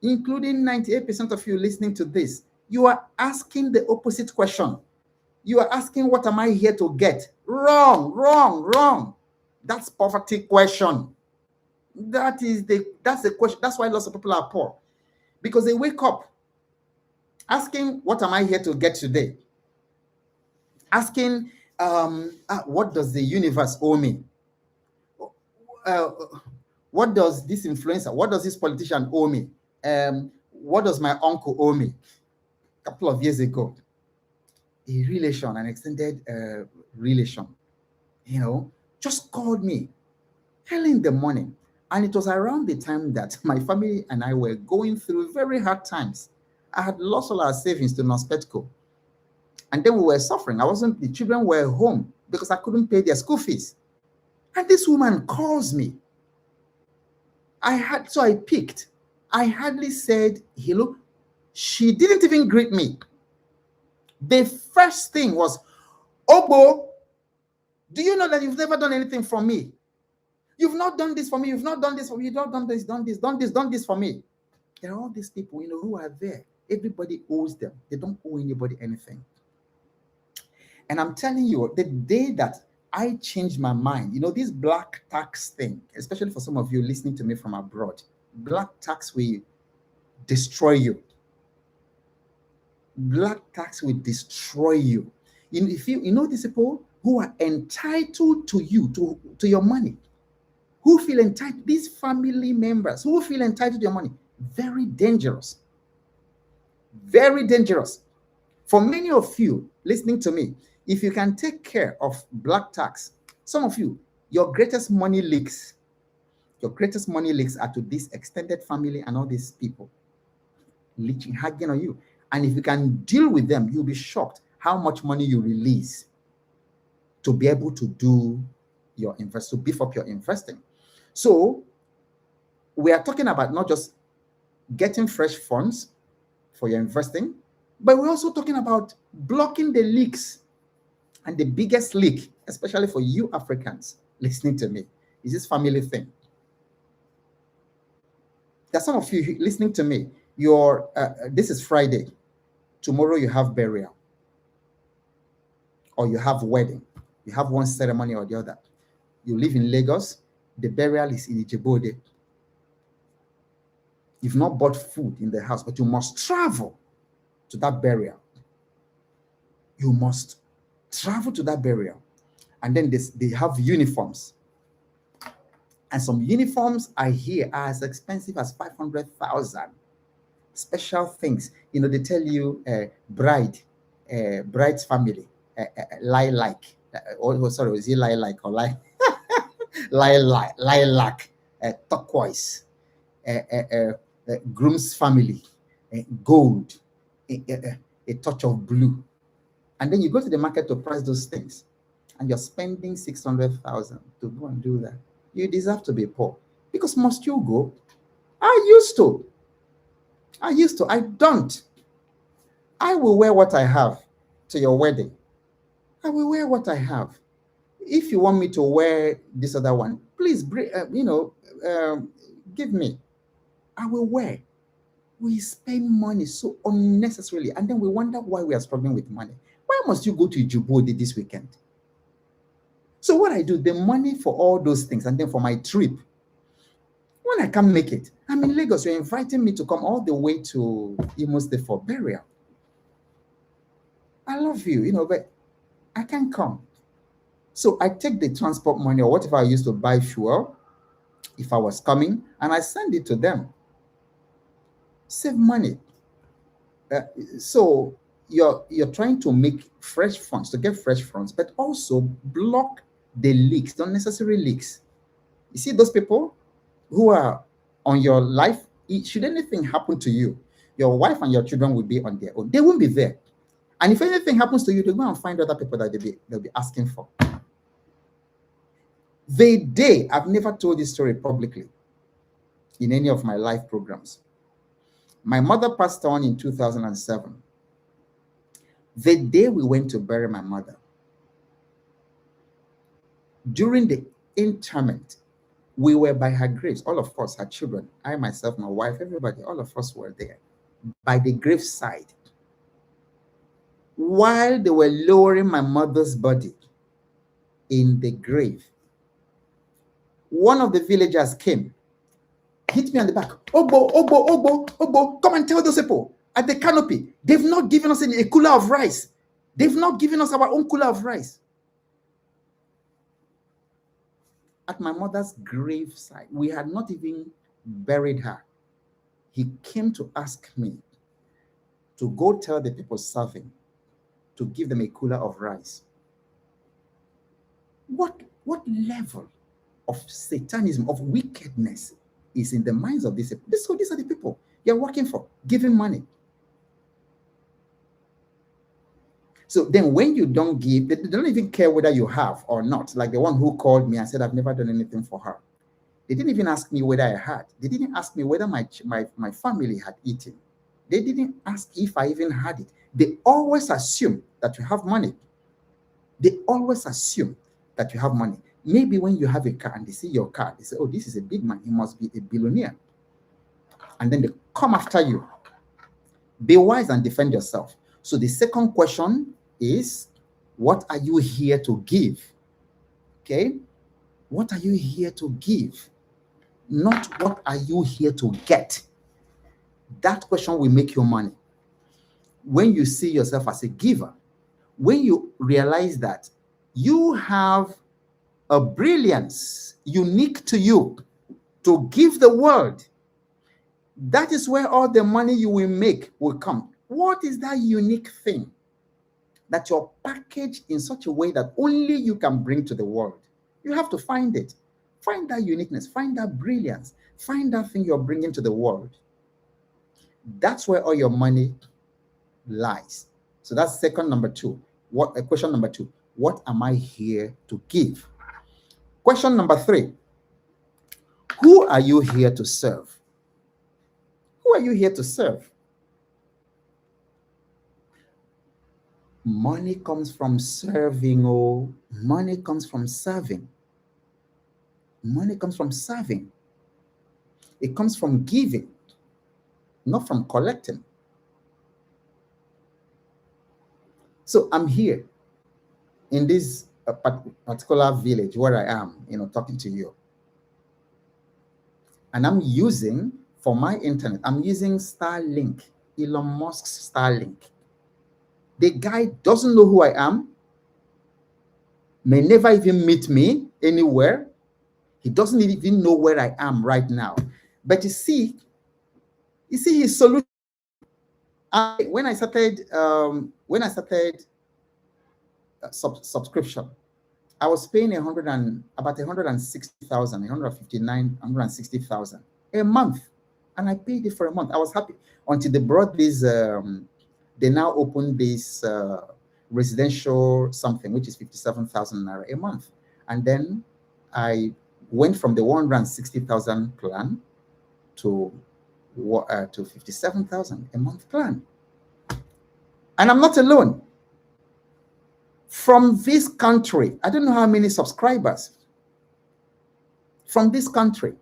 including 98% of you listening to this, you are asking the opposite question. You are asking, what am I here to get? Wrong, wrong, wrong. That's poverty question. That's the question. That's why lots of people are poor. Because they wake up asking, what am I here to get today? Asking, what does the universe owe me? What does this influencer, what does this politician owe me? What does my uncle owe me? A couple of years ago, a relation, an extended relation, just called me early in the morning. And it was around the time that my family and I were going through very hard times. I had lost all our savings to Nospetco. And then we were suffering. The children were home because I couldn't pay their school fees. And this woman calls me. So I picked. I hardly said hello. She didn't even greet me. The first thing was, Ogbo, do you know that you've never done anything for me? You've not done this for me. You've not done this for me. You've not done this, done this for me. There are all these people, who are there. Everybody owes them. They don't owe anybody anything. And I'm telling you, the day that I changed my mind, this black tax thing, especially for some of you listening to me from abroad, black tax will destroy you. Black tax will destroy you. If you know these people who are entitled to you, to your money, who feel entitled, these family members who feel entitled to your money, very dangerous. Very dangerous. For many of you listening to me, if you can take care of black tax, some of you, your greatest money leaks are to this extended family and all these people leeching, hugging on you. And if you can deal with them, you'll be shocked how much money you release to be able to do your invest, to beef up your investing. So we are talking about not just getting fresh funds for your investing, but we're also talking about blocking the leaks. And the biggest leak, especially for you Africans listening to me, is this family thing. There's some of you listening to me, this is Friday. Tomorrow you have burial. Or you have wedding. You have one ceremony or the other. You live in Lagos. The burial is in Ijebode. You've not bought food in the house, but you must travel to that burial. You must travel to that burial. And then they have uniforms. And some uniforms I hear are as expensive as 500,000. Special things. They tell you bride's family, lilac. Sorry, is it lilac or lilac, turquoise, groom's family, gold, a touch of blue. And then you go to the market to price those things, and you're spending 600,000 to go and do that. You deserve to be poor. Because must you go? I used to. I don't. I will wear what I have to your wedding. I will wear what I have. If you want me to wear this other one, please, give me. I will wear. We spend money so unnecessarily, and then we wonder why we are struggling with money. Why must you go to Djibouti this weekend? So what I do, the money for all those things, and then for my trip, when I can't make it, I'm in Lagos, you're inviting me to come all the way to Imo State for burial. I love you, but I can't come. So I take the transport money or whatever I used to buy fuel, if I was coming, and I send it to them. Save money. So you're trying to make fresh funds, to get fresh funds, but also block the leaks, the unnecessary leaks. You see those people who are on your life, should anything happen to you, your wife and your children will be on their own. They won't be there. And if anything happens to you, they'll go and find other people that they'll be asking for. I've never told this story publicly in any of my live programs. My mother passed on in 2007. The day we went to bury my mother, during the interment, we were by her graves, all of us, her children, I, myself, my wife, everybody, all of us were there by the graveside. While they were lowering my mother's body in the grave, one of the villagers came, hit me on the back. Ogbo, Ogbo, Ogbo, Ogbo, come and tell those people at the canopy, they've not given us a cooler of rice. They've not given us our own cooler of rice. At my mother's graveside, we had not even buried her. He came to ask me to go tell the people serving to give them a cooler of rice. What level of satanism, of wickedness is in the minds of these people? So these are the people you're working for, giving money. So then when you don't give, they don't even care whether you have or not. Like the one who called me and said, I've never done anything for her. They didn't even ask me whether I had. They didn't ask me whether my family had eaten. They didn't ask if I even had it. They always assume that you have money. They always assume that you have money. Maybe when you have a car and they see your car, they say, oh, this is a big man. He must be a billionaire. And then they come after you. Be wise and defend yourself. So the second question is, what are you here to give? Okay? What are you here to give? Not what are you here to get? That question will make you money. When you see yourself as a giver, when you realize that you have a brilliance unique to you to give the world, that is where all the money you will make will come. What is that unique thing that you're packaged in such a way that only you can bring to the world? You have to find it. Find that uniqueness, find that brilliance, find that thing you're bringing to the world. That's where all your money lies. So that's question number two. What am I here to give? Question number three. Who are you here to serve? Who are you here to serve? Money comes from serving. Oh, money comes from serving. Money comes from serving. It comes from giving, not from collecting. So I'm here in this particular village where I am, talking to you. And I'm using, for my internet, I'm using Starlink, Elon Musk's Starlink. The guy doesn't know who I am, may never even meet me anywhere. He doesn't even know where I am right now. But you see his solution. When I started subscription, I was paying about 160,000, 159, 160,000 a month, and I paid it for a month. I was happy until they brought this. They now opened this residential something, which is 57,000 naira a month, and then I went from the 160,000 plan to 57,000 a month plan. And I'm not alone. From this country, I don't know how many subscribers. From this country,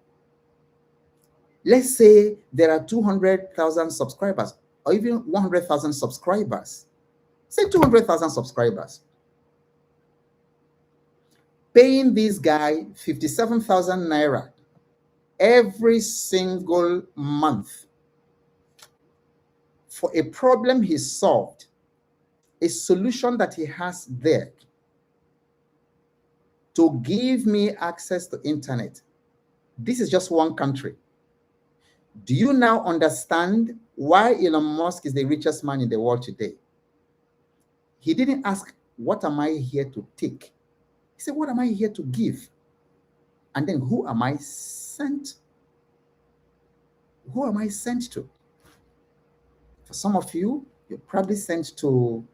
let's say there are 200,000 subscribers or even 100,000 subscribers. Say 200,000 subscribers. Paying this guy 57,000 naira every single month for a problem he solved, a solution that he has there to give me access to internet. This is just one country. Do you now understand why Elon Musk is the richest man in the world today? He didn't ask, what am I here to take? He said, what am I here to give? And then who am I sent? Who am I sent to? For some of you, you're probably sent to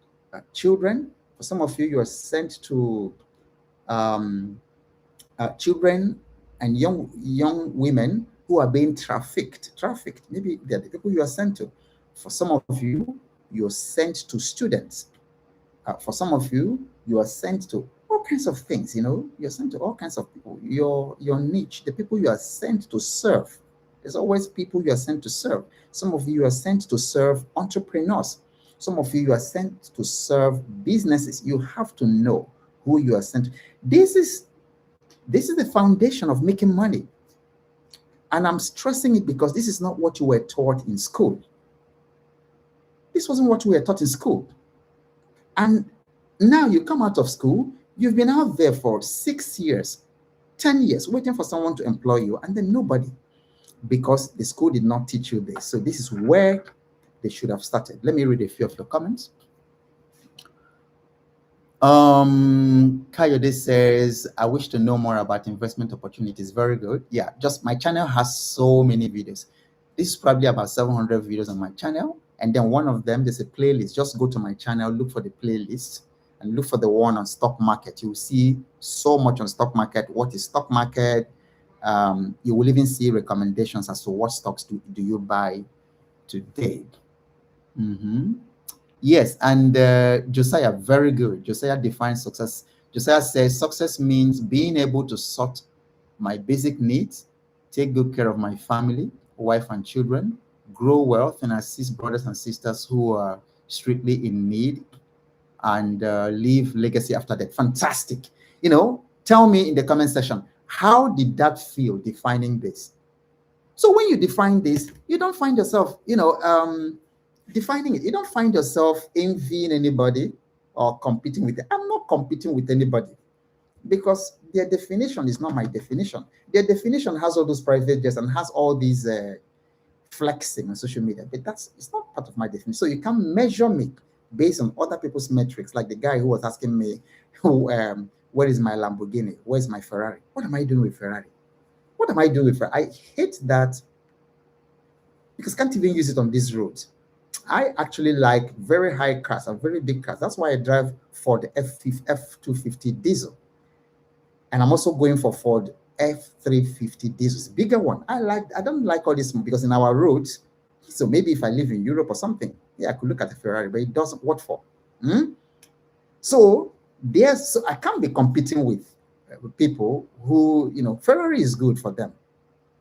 children. For some of you, you're sent to children and young women who are being trafficked. Maybe they're the people you are sent to. For some of you, you're sent to students. For some of you, you are sent to all kinds of things. You're sent to all kinds of people. Your niche, the people you are sent to serve. There's always people you are sent to serve. Some of you are sent to serve entrepreneurs. Some of you are sent to serve businesses. You have to know who you are sent to. This is the foundation of making money. And I'm stressing it because this is not what you were taught in school. This wasn't what you were taught in school. And now you come out of school, you've been out there for 6 years, 10 years, waiting for someone to employ you, and then nobody, because the school did not teach you this. So this is where they should have started. Let me read a few of your comments. Kayode says, I wish to know more about investment opportunities. Very good. Yeah, just my channel has so many videos. This is probably about 700 videos on my channel. And then one of them, there's a playlist. Just go to my channel, look for the playlist, and look for the one on stock market. You will see so much on stock market. What is stock market? You will even see recommendations as to what stocks do you buy today. Mm-hmm. Yes, and Josiah, very good. Josiah defines success. Josiah says success means being able to sort my basic needs, take good care of my family, wife and children, grow wealth, and assist brothers and sisters who are strictly in need, and leave legacy after death. Fantastic. Tell me in the comment section, how did that feel defining this? So when you define this, you don't find yourself, defining it. You don't find yourself envying anybody or competing with it. I'm not competing with anybody because their definition is not my definition. Their definition has all those private jets and has all these flexing on social media, but it's not part of my definition. So you can't measure me based on other people's metrics, like the guy who was asking me, where is my Lamborghini? Where's my Ferrari? What am I doing with Ferrari? What am I doing with Ferrari? I hate that because I can't even use it on this road. I actually like very high cars and very big cars. That's why I drive Ford F250 diesel. And I'm also going for Ford F350 diesel, bigger one. I don't like all this because in our roads, so maybe if I live in Europe or something, yeah, I could look at a Ferrari, but it doesn't. What for? So I can't be competing with people who, Ferrari is good for them,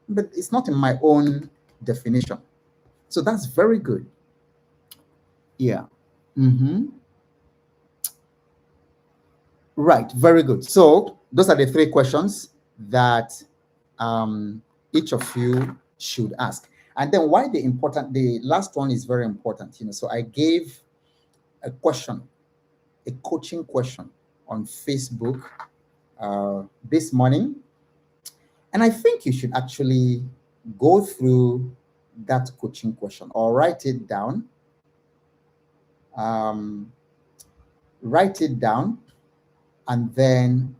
but it's not in my own definition. So that's very good. Yeah. Right. Very good. So those are the three questions that each of you should ask. And then the last one is very important. So I gave a question, a coaching question on Facebook this morning. And I think you should actually go through that coaching question or write it down. Write it down and then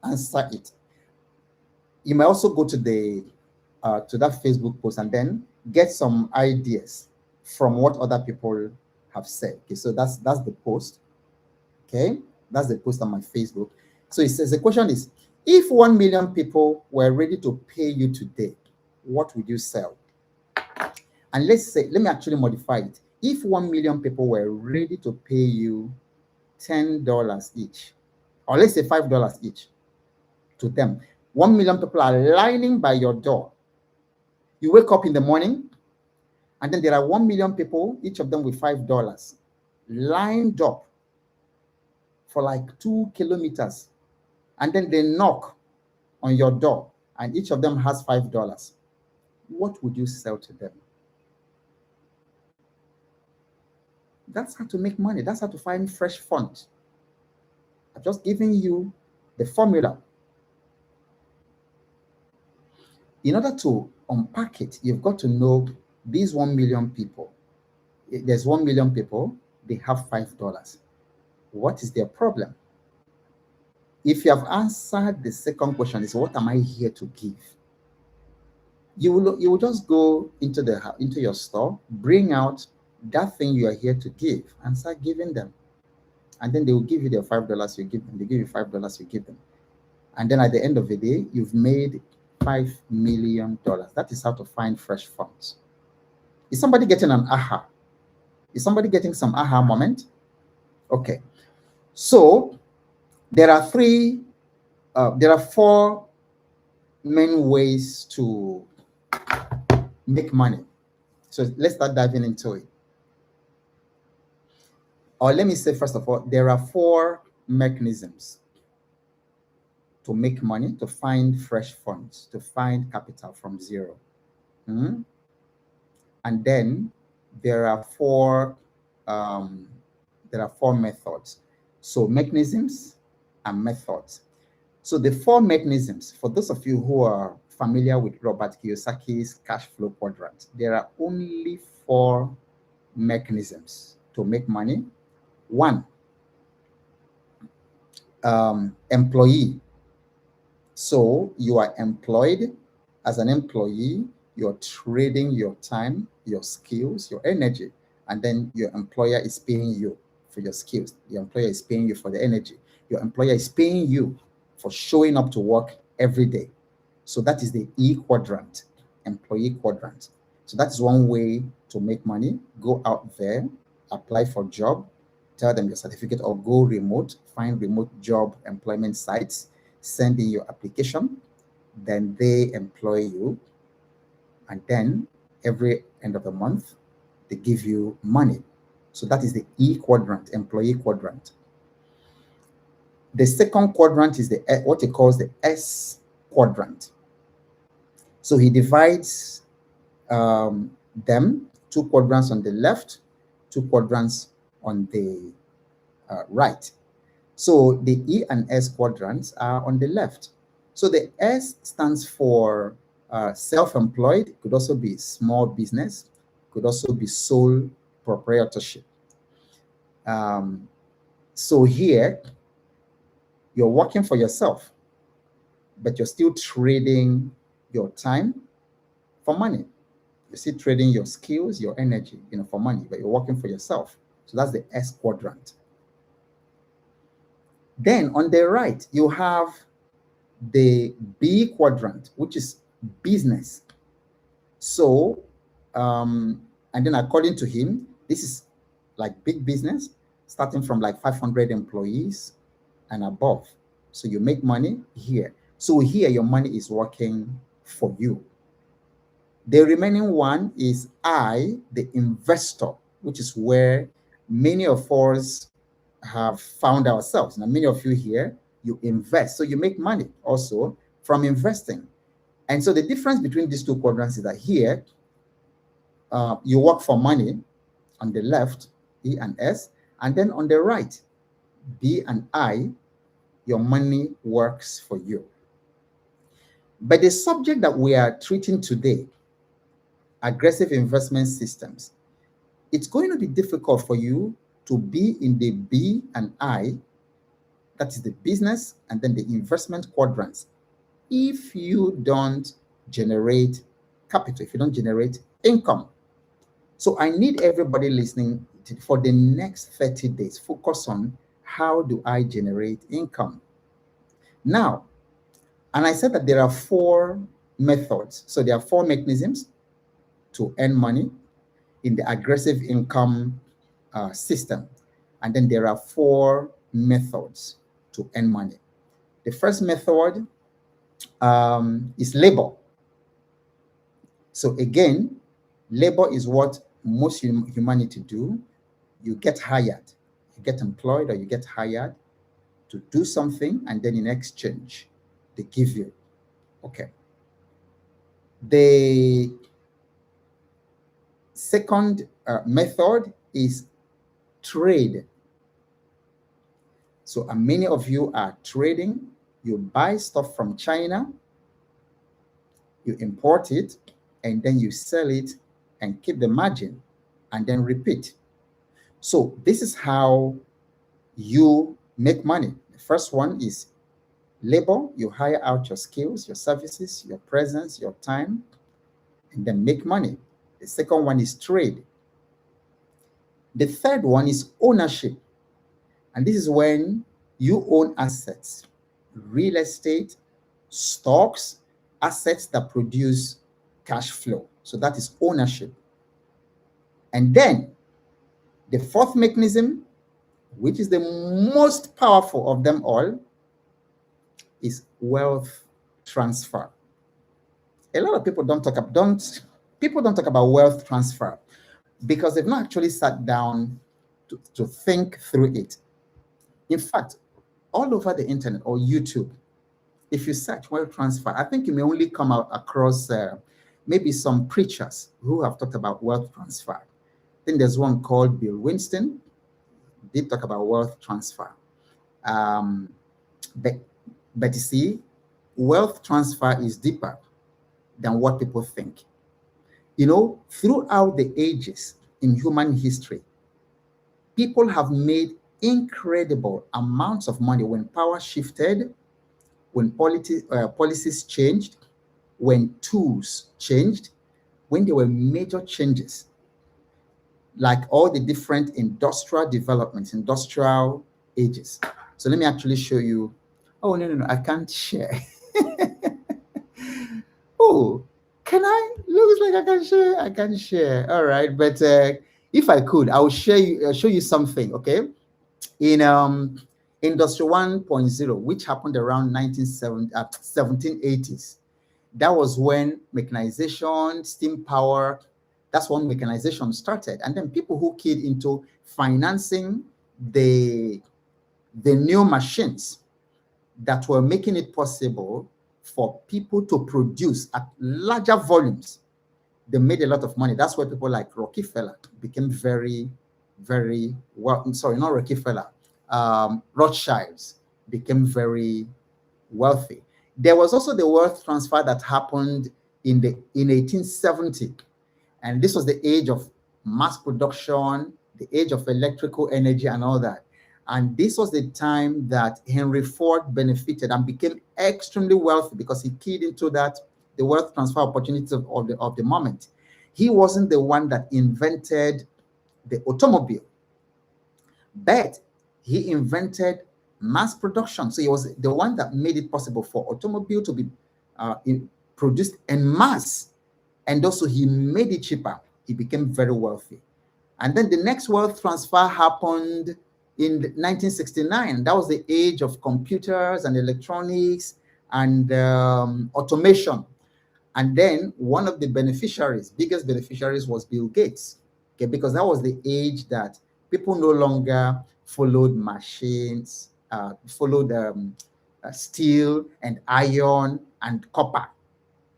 answer it. You may also go to to that Facebook post and then get some ideas from what other people have said. Okay, so that's the post. Okay, that's the post on my Facebook. So it says the question is, if 1 million people were ready to pay you today, what would you sell? And let me actually modify it. If 1 million people were ready to pay you $10 each, or let's say $5 each to them, 1 million people are lining by your door. You wake up in the morning, and then there are 1 million people, each of them with $5, lined up for like 2 kilometers. And then they knock on your door, and each of them has $5. What would you sell to them? That's how to make money. That's how to find fresh funds. I'm just giving you the formula. In order to unpack it, you've got to know these 1 million people. There's 1 million people, they have $5. What is their problem? If you have answered the second question, is what am I here to give? You will just go into your store, bring out that thing you are here to give, and start giving them. And then they will give you their $5, you give them. They give you $5, you give them. And then at the end of the day, you've made $5 million. That is how to find fresh funds. Is somebody getting an aha? Is somebody getting some aha moment? Okay. So there are four main ways to make money. So let's start diving into it. Or let me say, first of all, there are 4 mechanisms to make money, to find fresh funds, to find capital from zero. And then there are 4 methods. So mechanisms and methods. So the 4 mechanisms, for those of you who are familiar with Robert Kiyosaki's cash flow quadrant, there are only 4 mechanisms to make money. 1, employee. So you are employed. As an employee, you're trading your time, your skills, your energy, and then your employer is paying you for your skills. Your employer is paying you for the energy. Your employer is paying you for showing up to work every day. So that is the E quadrant, employee quadrant. So that's one way to make money. Go out there, apply for a job, tell them your certificate, or go remote, find remote job employment sites, send in your application, then they employ you. And then every end of the month, they give you money. So that is the E quadrant, employee quadrant. The second quadrant is what he calls the S quadrant. So he divides them, two quadrants on the left, two quadrants on the right. So the E and S quadrants are on the left. So the S stands for self-employed, could also be small business, could also be sole proprietorship. So here, you're working for yourself, but you're still trading your time for money. You're still trading your skills, your energy, for money, but you're working for yourself. So that's the S quadrant. Then on the right, you have the B quadrant, which is business. So, and then according to him, this is like big business, starting from like 500 employees and above. So you make money here. So here your money is working for you. The remaining one is I, the investor, which is where many of us have found ourselves. Now, many of you here, you invest. So you make money also from investing. And so the difference between these two quadrants is that here, you work for money on the left, E and S, and then on the right, B and I, your money works for you. But the subject that we are treating today, aggressive investment systems, it's going to be difficult for you to be in the B and I, that is the business and then the investment quadrants, if you don't generate capital, if you don't generate income. So I need everybody listening for the next 30 days, focus on how do I generate income? Now, and I said that there are 4 methods. So there are 4 mechanisms to earn money in the aggressive income system. And then there are 4 methods to earn money. The first method is labor. So again, labor is what most humanity do. You get hired, you get employed, or you get hired to do something, and then in exchange, they give you. Okay. The second method is trade. So many of you are trading. You buy stuff from China, you import it, and then you sell it and keep the margin and then repeat. So this is how you make money. The first one is labor. You hire out your skills, your services, your presence, your time, and then make money. The second one is trade. The third one is ownership. And this is when you own assets, real estate, stocks, assets that produce cash flow. So that is ownership. And then the fourth mechanism, which is the most powerful of them all, is wealth transfer. A lot of people don't talk about wealth transfer because they've not actually sat down to think through it. In fact, all over the internet or YouTube, if you search wealth transfer, I think you may only come out across maybe some preachers who have talked about wealth transfer. I think there's one called Bill Winston, did talk about wealth transfer. But you see, wealth transfer is deeper than what people think. Throughout the ages in human history, people have made incredible amounts of money when power shifted, when policies changed, when tools changed, when there were major changes, like all the different industrial developments, industrial ages. So let me actually show you. Oh, no, I can't share. Oh, Can I? Looks like I can share. I can share. All right, but if I could, I will show you something. Okay, in Industry 1.0, which happened around 1780s. That was when mechanization, steam power, that's when mechanization started. And then people who keyed into financing the new machines that were making it possible for people to produce at larger volumes, they made a lot of money. That's why people like Rockefeller became very, very well. I'm sorry, not Rockefeller. Rothschilds became very wealthy. There was also the wealth transfer that happened in 1870, and this was the age of mass production, the age of electrical energy, and all that. And this was the time that Henry Ford benefited and became extremely wealthy because he keyed into that the wealth transfer opportunities of the moment. He wasn't the one that invented the automobile, but he invented mass production. So he was the one that made it possible for automobile to be produced en mass. And also he made it cheaper. He became very wealthy. And then the next wealth transfer happened in 1969. That was the age of computers and electronics and automation. And then one of the biggest beneficiaries was Bill Gates. Okay, because that was the age that people no longer followed machines, followed steel and iron and copper.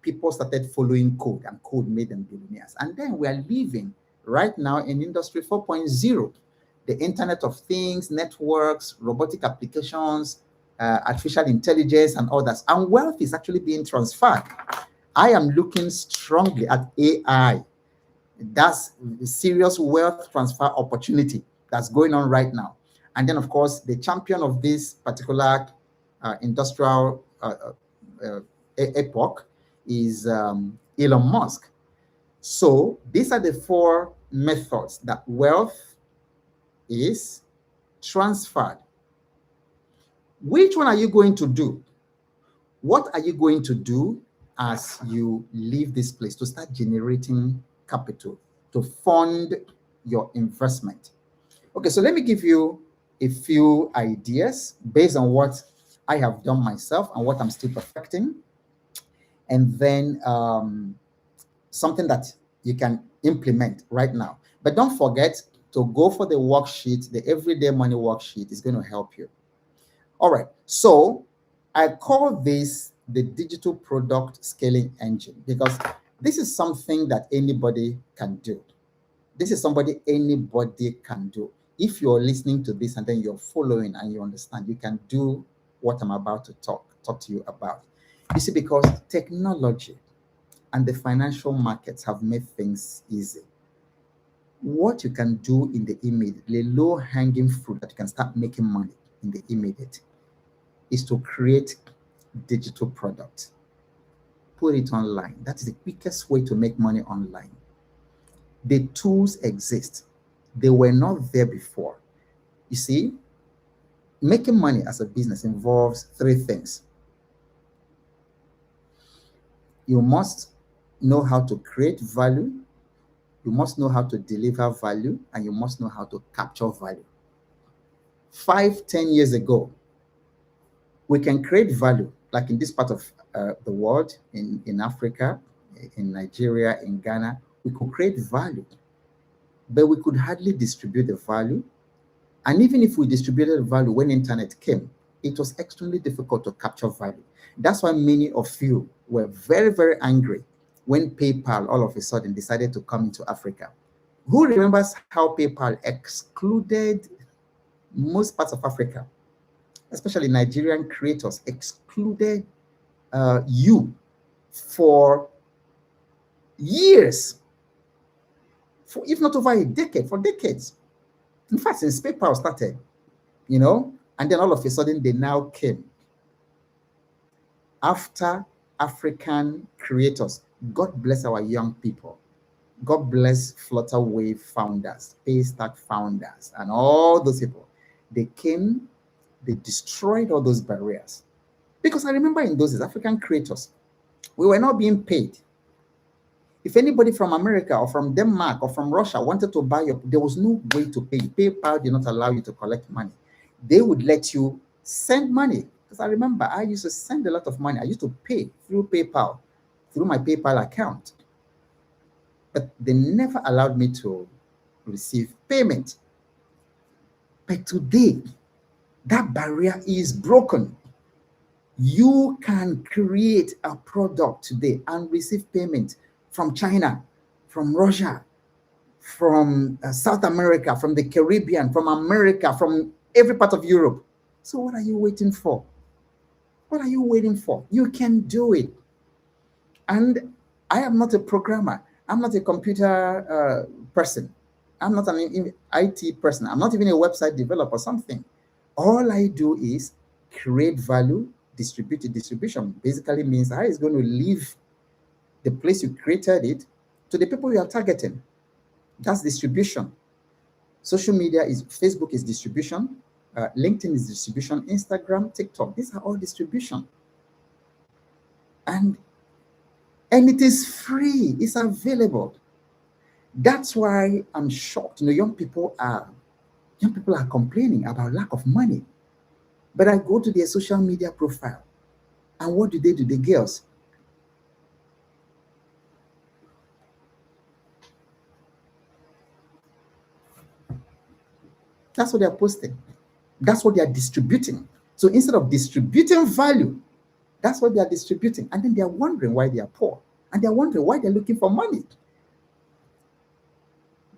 People started following code, and code made them billionaires. And then we are living right now in Industry 4.0, the Internet of Things, networks, robotic applications, artificial intelligence, and others. And wealth is actually being transferred. I am looking strongly at AI. That's the serious wealth transfer opportunity that's going on right now. And then, of course, the champion of this particular industrial epoch is Elon Musk. So these are the four methods that wealth is transferred. Which one are you going to do? What are you going to do as you leave this place to start generating capital to fund your investment? Okay, so let me give you a few ideas based on what I have done myself and what I'm still perfecting. And then something that you can implement right now. But don't forget to go for the worksheet. The Everyday Money worksheet is going to help you. All right, so I call this the digital product scaling engine because this is something that anybody can do. This is somebody anybody can do. If you're listening to this and then you're following and you understand, you can do what I'm about to talk to you about. You see, because technology and the financial markets have made things easy. What you can do in the immediate, the low-hanging fruit that you can start making money in the immediate, is to create digital products. Put it online. That is the quickest way to make money online. The tools exist. They were not there before. You see, making money as a business involves three things. You must know how to create value, you must know how to deliver value, and you must know how to capture value. 5-10 years ago, we can create value, like in this part of the world, in Africa, in Nigeria, in Ghana, we could create value, but we could hardly distribute the value. And even if we distributed the value when internet came, it was extremely difficult to capture value. That's why many of you were very, very angry when PayPal all of a sudden decided to come into Africa. Who remembers how PayPal excluded most parts of Africa, especially Nigerian creators, excluded you for years, for if not over a decade, for decades. In fact, since PayPal started, and then all of a sudden they now came after African creators. God bless our young people. God bless Flutterwave founders, Paystack founders, and all those people. They came, they destroyed all those barriers. Because I remember in those days, African creators, we were not being paid. If anybody from America or from Denmark or from Russia wanted to buy your, there was no way to pay. PayPal did not allow you to collect money. They would let you send money. Because I remember I used to send a lot of money. I used to pay through PayPal, through my PayPal account. But they never allowed me to receive payment. But today, that barrier is broken. You can create a product today and receive payment from China, from Russia, from South America, from the Caribbean, from America, from every part of Europe. So what are you waiting for? What are you waiting for? You can do it. And I am not a programmer. I'm not a computer person. I'm not an IT person. I'm not even a website developer or something. All I do is create value, distribute it. Distribution basically means how it's going to leave the place you created it to the people you are targeting. That's distribution. Social media is, Facebook is distribution, LinkedIn is distribution, Instagram, TikTok, these are all distribution. And it is free, it's available. That's why I'm shocked. Young people are complaining about lack of money. But I go to their social media profile, and what do? The girls, that's what they're posting. That's what they are distributing. So instead of distributing value, that's what they are distributing. And then they are wondering why they are poor. And they're wondering why they're looking for money.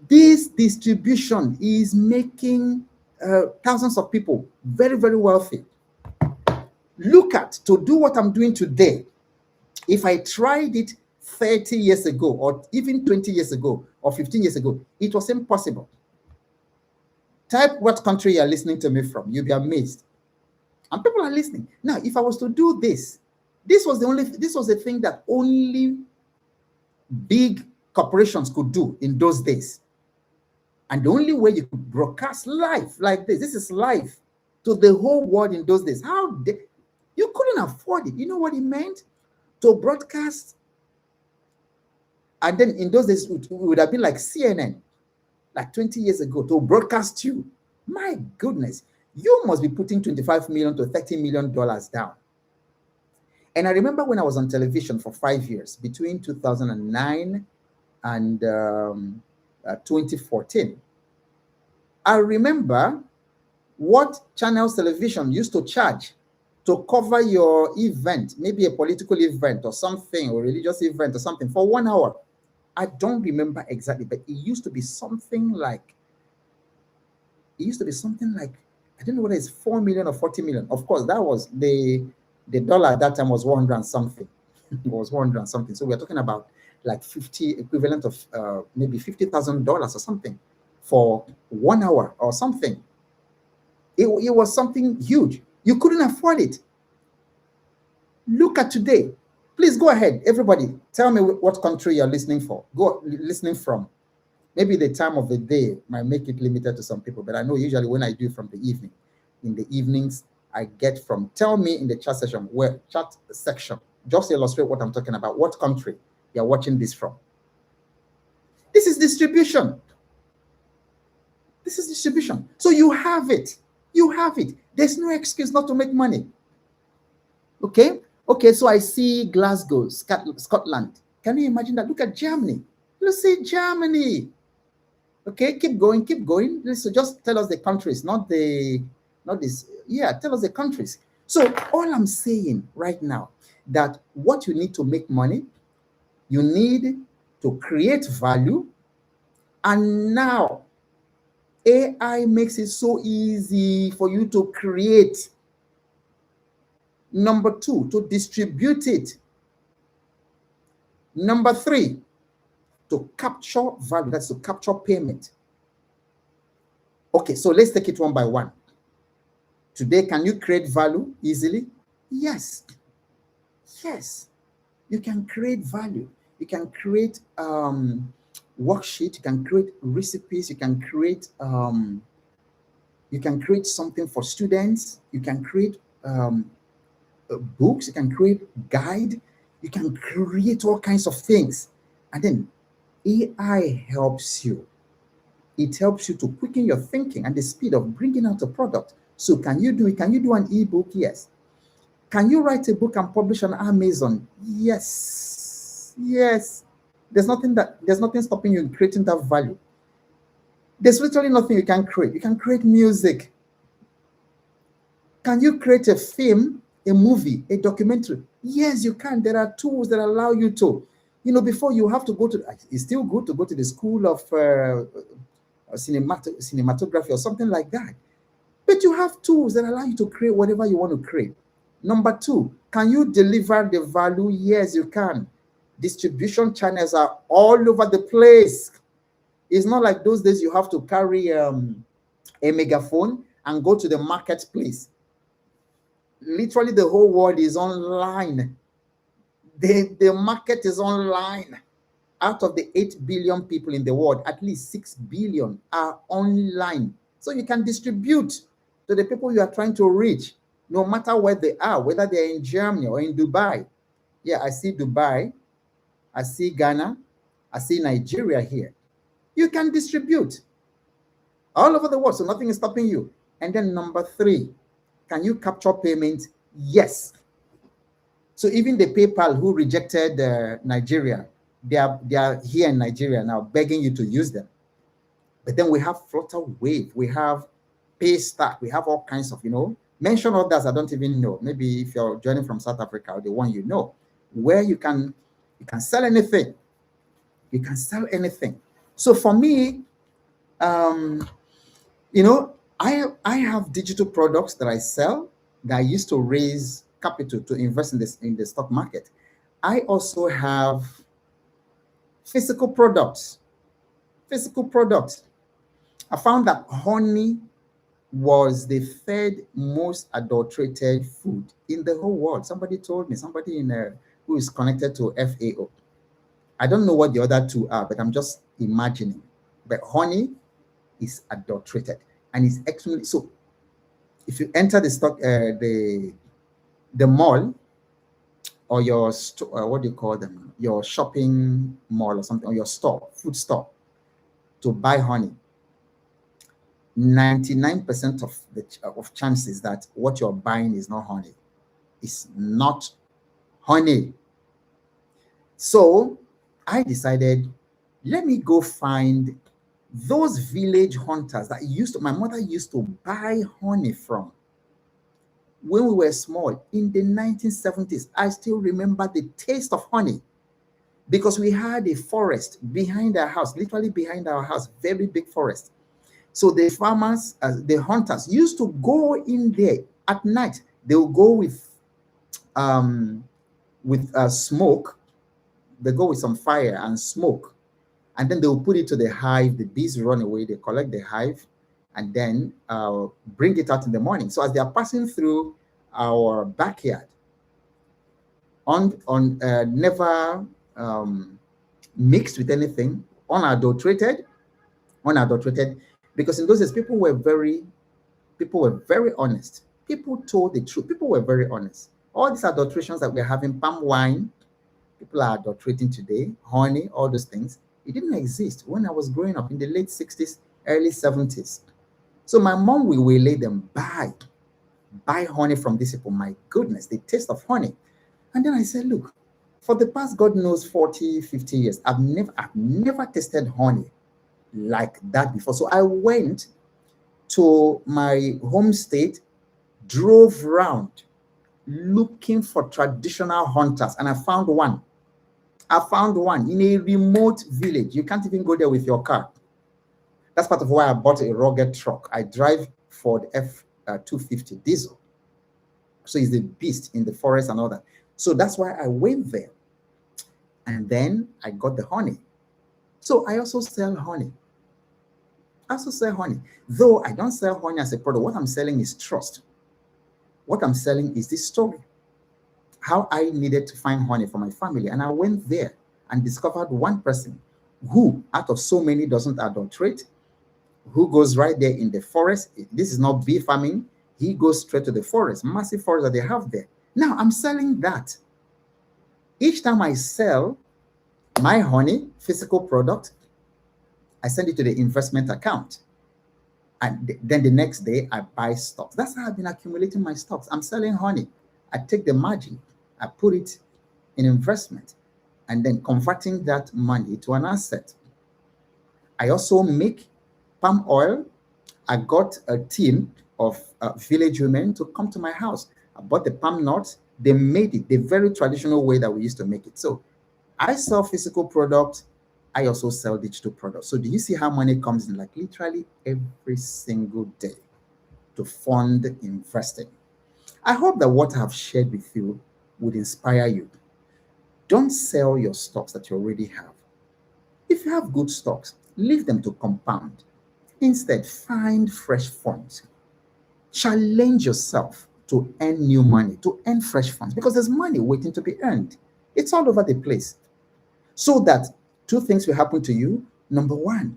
This distribution is making thousands of people very, very wealthy. Look at, to do what I'm doing today, if I tried it 30 years ago, or even 20 years ago, or 15 years ago, it was impossible. Type what country you're listening to me from. You'll be amazed. And people are listening. Now, if I was to do this, this was the thing that only big corporations could do in those days. And the only way you could broadcast live like this is live to the whole world in those days. You couldn't afford it. You know what it meant? To broadcast. And then in those days, it would have been like CNN, like 20 years ago, to broadcast you. My goodness, you must be putting $25 million to $30 million down. And I remember when I was on television for 5 years, between 2009 and 2014, I remember what Channels Television used to charge to cover your event, maybe a political event or something, or religious event or something, for 1 hour. I don't remember exactly, but it used to be something like, I don't know whether it's 4 million or 40 million. Of course, that was the dollar at that time was 100 and something. It was 100 and something. So we're talking about like 50 equivalent of maybe $50,000 or something for 1 hour or something. It was something huge. You couldn't afford it. Look at today. Please go ahead. Everybody, tell me what country you're listening from. Maybe the time of the day might make it limited to some people, but I know usually when I do from the evening, in the evenings, I get from, tell me in the chat section, just to illustrate what I'm talking about, what country you're watching this from. This is distribution. This is distribution. So you have it. You have it. There's no excuse not to make money. Okay? Okay, so I see Glasgow, Scotland. Can you imagine that? Look at Germany. You see Germany. Okay, keep going, keep going. So just tell us the countries, not this. Yeah, tell us the countries. So all I'm saying right now, that what you need to make money, you need to create value. And now AI makes it so easy for you to create. Number 2, to distribute it. Number 3, to capture value. That's to capture payment. Okay, so let's take it one by one. Today, can you create value easily? Yes. Yes. You can create value. You can create worksheet. You can create recipes. You can create something for students. You can create books. You can create guide. You can create all kinds of things. And then AI helps you. It helps you to quicken your thinking and the speed of bringing out a product. So can you do it? Can you do an ebook? Yes. Can you write a book and publish on Amazon? Yes. Yes. There's nothing stopping you in creating that value. There's literally nothing you can create. You can create music. Can you create a film, a movie, a documentary? Yes, you can. There are tools that allow you to. Before you have to go to, it's still good to go to the school of cinematography or something like that. But you have tools that allow you to create whatever you want to create. Number two, can you deliver the value? Yes, you can. Distribution channels are all over the place. It's not like those days you have to carry a megaphone and go to the marketplace. Literally, the whole world is online. The market is online. Out of the 8 billion people in the world, at least 6 billion are online. So you can distribute to the people you are trying to reach, no matter where they are, whether they're in Germany or in Dubai. Yeah, I see Dubai. I see Ghana. I see Nigeria here. You can distribute all over the world, so nothing is stopping you. And then number three, can you capture payment? Yes. So even the PayPal who rejected Nigeria, they are here in Nigeria now begging you to use them. But then we have Flutterwave, we have Paystack, we have all kinds of, mention others I don't even know. Maybe if you're joining from South Africa or the one where you can sell anything. You can sell anything. So for me, I have digital products that I sell that I used to raise capital to invest in the stock market. I also have physical products. I found that honey was the third most adulterated food in the whole world. Somebody told me, somebody who is connected to FAO. I don't know what the other two are, but I'm just imagining. But honey is adulterated, and it's extremely so. If you enter the stock, the mall, or your what do you call them? Your shopping mall or something, or your store, food store, to buy honey, 99% of chances that what you're buying is not honey. It's not honey. So I decided, let me go find those village hunters that my mother used to buy honey from when we were small in the 1970s. I still remember the taste of honey because we had a forest behind our house, literally behind our house, very big forest. So the farmers, the hunters used to go in there at night. They will go with smoke. They go with some fire and smoke, and then they will put it to the hive. The bees run away. They collect the hive, and then bring it out in the morning. So as they are passing through our backyard, never mixed with anything, unadulterated, because in those days people were very honest. People told the truth. People were very honest. All these adulterations that we're having, palm wine, people are adulterating today, honey, all those things, it didn't exist when I was growing up in the late 60s, early 70s. So my mom will waylay them, buy honey from these people. My goodness, the taste of honey. And then I said, look, for the past, God knows, 40, 50 years, I've never tasted honey like that before. So I went to my home state, drove around looking for traditional hunters, and I found one. In a remote village. You can't even go there with your car. That's part of why I bought a rugged truck. I drive Ford F-250 diesel. So it's a beast in the forest and all that. So that's why I went there. And then I got the honey. So I also sell honey. Though I don't sell honey as a product. What I'm selling is trust. What I'm selling is this story. How I needed to find honey for my family. And I went there and discovered one person who, out of so many, doesn't adulterate, who goes right there in the forest. This is not bee farming. He goes straight to the forest, massive forest that they have there. Now I'm selling that. Each time I sell, My honey, physical product, I send it to the investment account. And then the next day, I buy stocks. That's how I've been accumulating my stocks. I'm selling honey. I take the margin, I put it in investment, and then converting that money to an asset. I also make palm oil. I got a team of village women to come to my house. I bought the palm nuts. They made it the very traditional way that we used to make it. So I sell physical products. I also sell digital products. So do you see how money comes in like literally every single day to fund investing? I hope that what I've shared with you would inspire you. Don't sell your stocks that you already have. If you have good stocks, leave them to compound. Instead, find fresh funds. Challenge yourself to earn new money, to earn fresh funds, because there's money waiting to be earned. It's all over the place. So that two things will happen to you. Number one,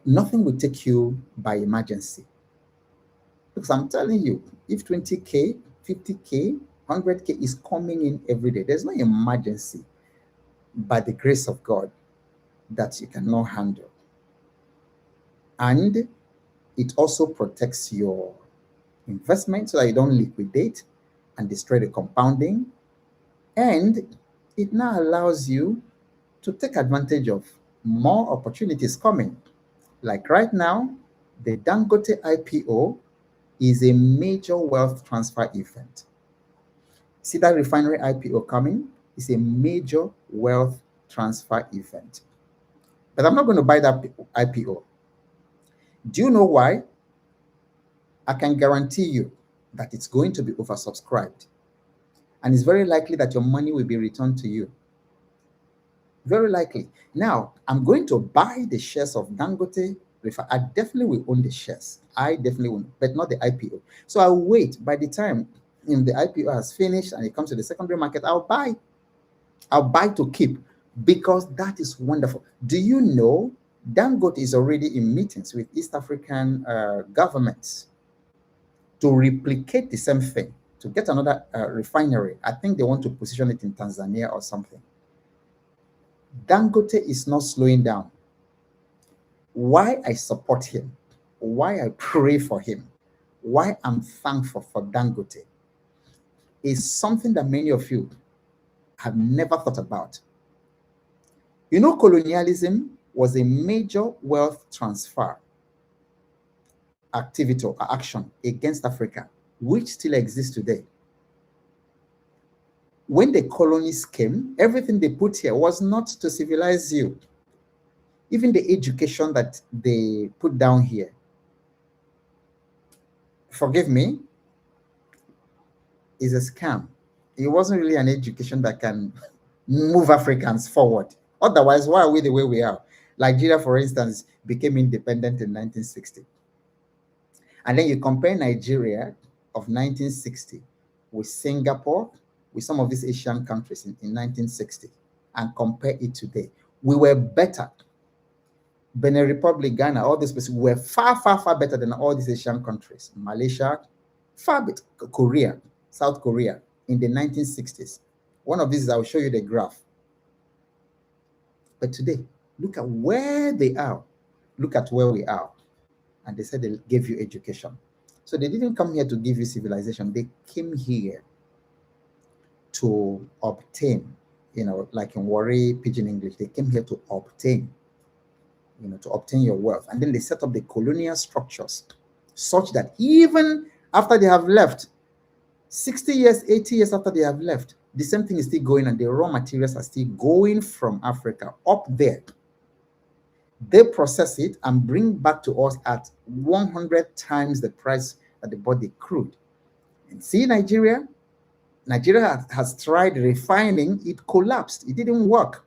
nothing will take you by emergency. Because I'm telling you, if 20K, 50K, 100K is coming in every day, there's no emergency by the grace of God that you cannot handle. And it also protects your investment so that you don't liquidate and destroy the compounding. And it now allows you to take advantage of more opportunities coming. Like right now, the Dangote IPO is a major wealth transfer event. See that refinery IPO coming? It's a major wealth transfer event. But I'm not going to buy that IPO. Do you know why? I can guarantee you that it's going to be oversubscribed. And it's very likely that your money will be returned to you. Very likely. Now, I'm going to buy the shares of Dangote Refinery. I definitely will own the shares. I definitely will, but not the IPO. So I'll wait. By the time the IPO has finished and it comes to the secondary market, I'll buy. I'll buy to keep, because that is wonderful. Do you know Dangote is already in meetings with East African governments to replicate the same thing, to get another refinery. I think they want to position it in Tanzania or something. Dangote is not slowing down. Why I support him, why I pray for him, why I'm thankful for Dangote is something that many of you have never thought about. You know, colonialism was a major wealth transfer activity or action against Africa, which still exists today. When the colonies came, everything they put here was not to civilize you. Even the education that they put down here, forgive me, is a scam. It wasn't really an education that can move Africans forward. Otherwise, why are we the way we are? Nigeria, for instance, became independent in 1960. And then you compare Nigeria of 1960 with Singapore, with some of these Asian countries in 1960, and compare it today. We were better. Benin Republic, Ghana, all these places were far, far, far better than all these Asian countries. Malaysia, far better. Korea, South Korea, in the 1960s. One of these, I'll show you the graph. But today, look at where they are. Look at where we are. And they said they gave you education. So they didn't come here to give you civilization. They came here to obtain, like in Warri Pidgin English, they came here to obtain, to obtain your wealth. And then they set up the colonial structures such that even after they have left, 60 years, 80 years after they have left, the same thing is still going on. The raw materials are still going from Africa up there. They process it and bring back to us at 100 times the price that they bought the crude. And see, Nigeria has tried refining. It collapsed. It didn't work.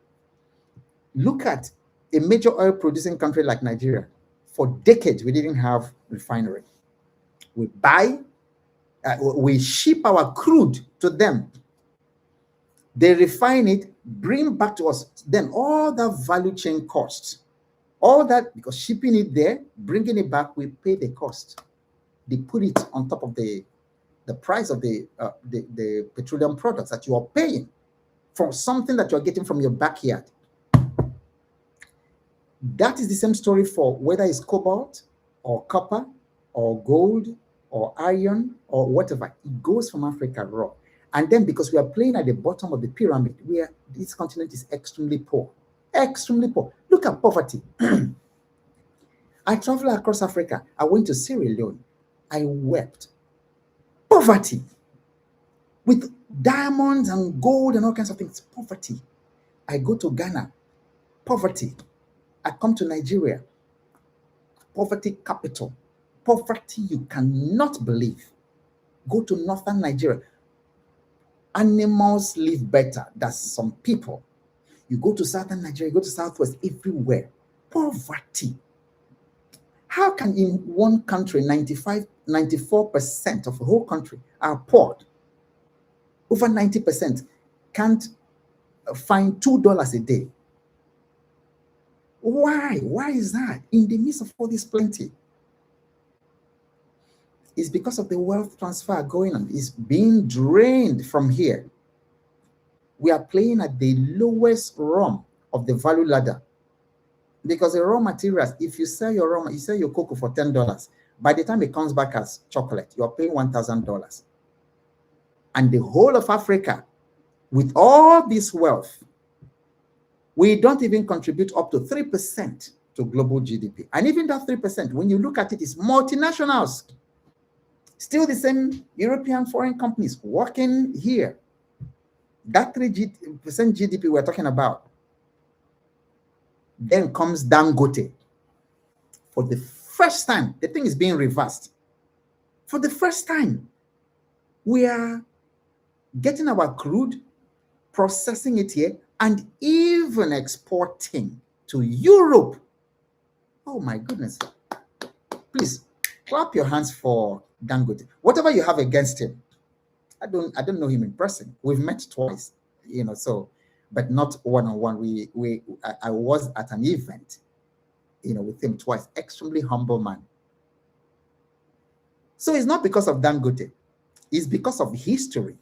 Look at a major oil producing country like Nigeria. For decades, we didn't have refinery. We ship our crude to them. They refine it, bring back to us. Then all that value chain costs, all that, because shipping it there, bringing it back, we pay the cost. They put it on top of the price of the petroleum products that you are paying. from something that you're getting from your backyard. That is the same story for whether it's cobalt or copper or gold or iron or whatever. It goes from Africa raw. And then because we are playing at the bottom of the pyramid, where this continent is extremely poor. Extremely poor. Look at poverty. I traveled across Africa. I went to Sierra Leone. I wept. Poverty. With diamonds and gold and all kinds of things. Poverty. I go to Ghana. Poverty. I come to Nigeria. Poverty capital. Poverty you cannot believe. Go to northern Nigeria. Animals live better than some people. You go to southern Nigeria, you go to southwest, everywhere. Poverty. How can in one country, 94% of the whole country are poor? Over 90% can't find $2 a day. Why? Why is that? In the midst of all this plenty. It's because of the wealth transfer going on. It's being drained from here. We are playing at the lowest rung of the value ladder. Because the raw materials, if you sell you sell your cocoa for $10, by the time it comes back as chocolate, you're paying $1,000. And the whole of Africa, with all this wealth, we don't even contribute up to 3% to global GDP. And even that 3%, when you look at it, is multinationals. Still the same European foreign companies working here. That 3% GDP we're talking about. Then comes Dangote. For the first time, the thing is being reversed. For the first time, we are getting our crude, processing it here, and even exporting to Europe. Oh my goodness. Please clap your hands for Dangote. Whatever you have against him, I don't know him in person. We've met twice, so, but not one-on-one. I was at an event, with him twice. Extremely humble man. So it's not because of Dangote. It's because of history.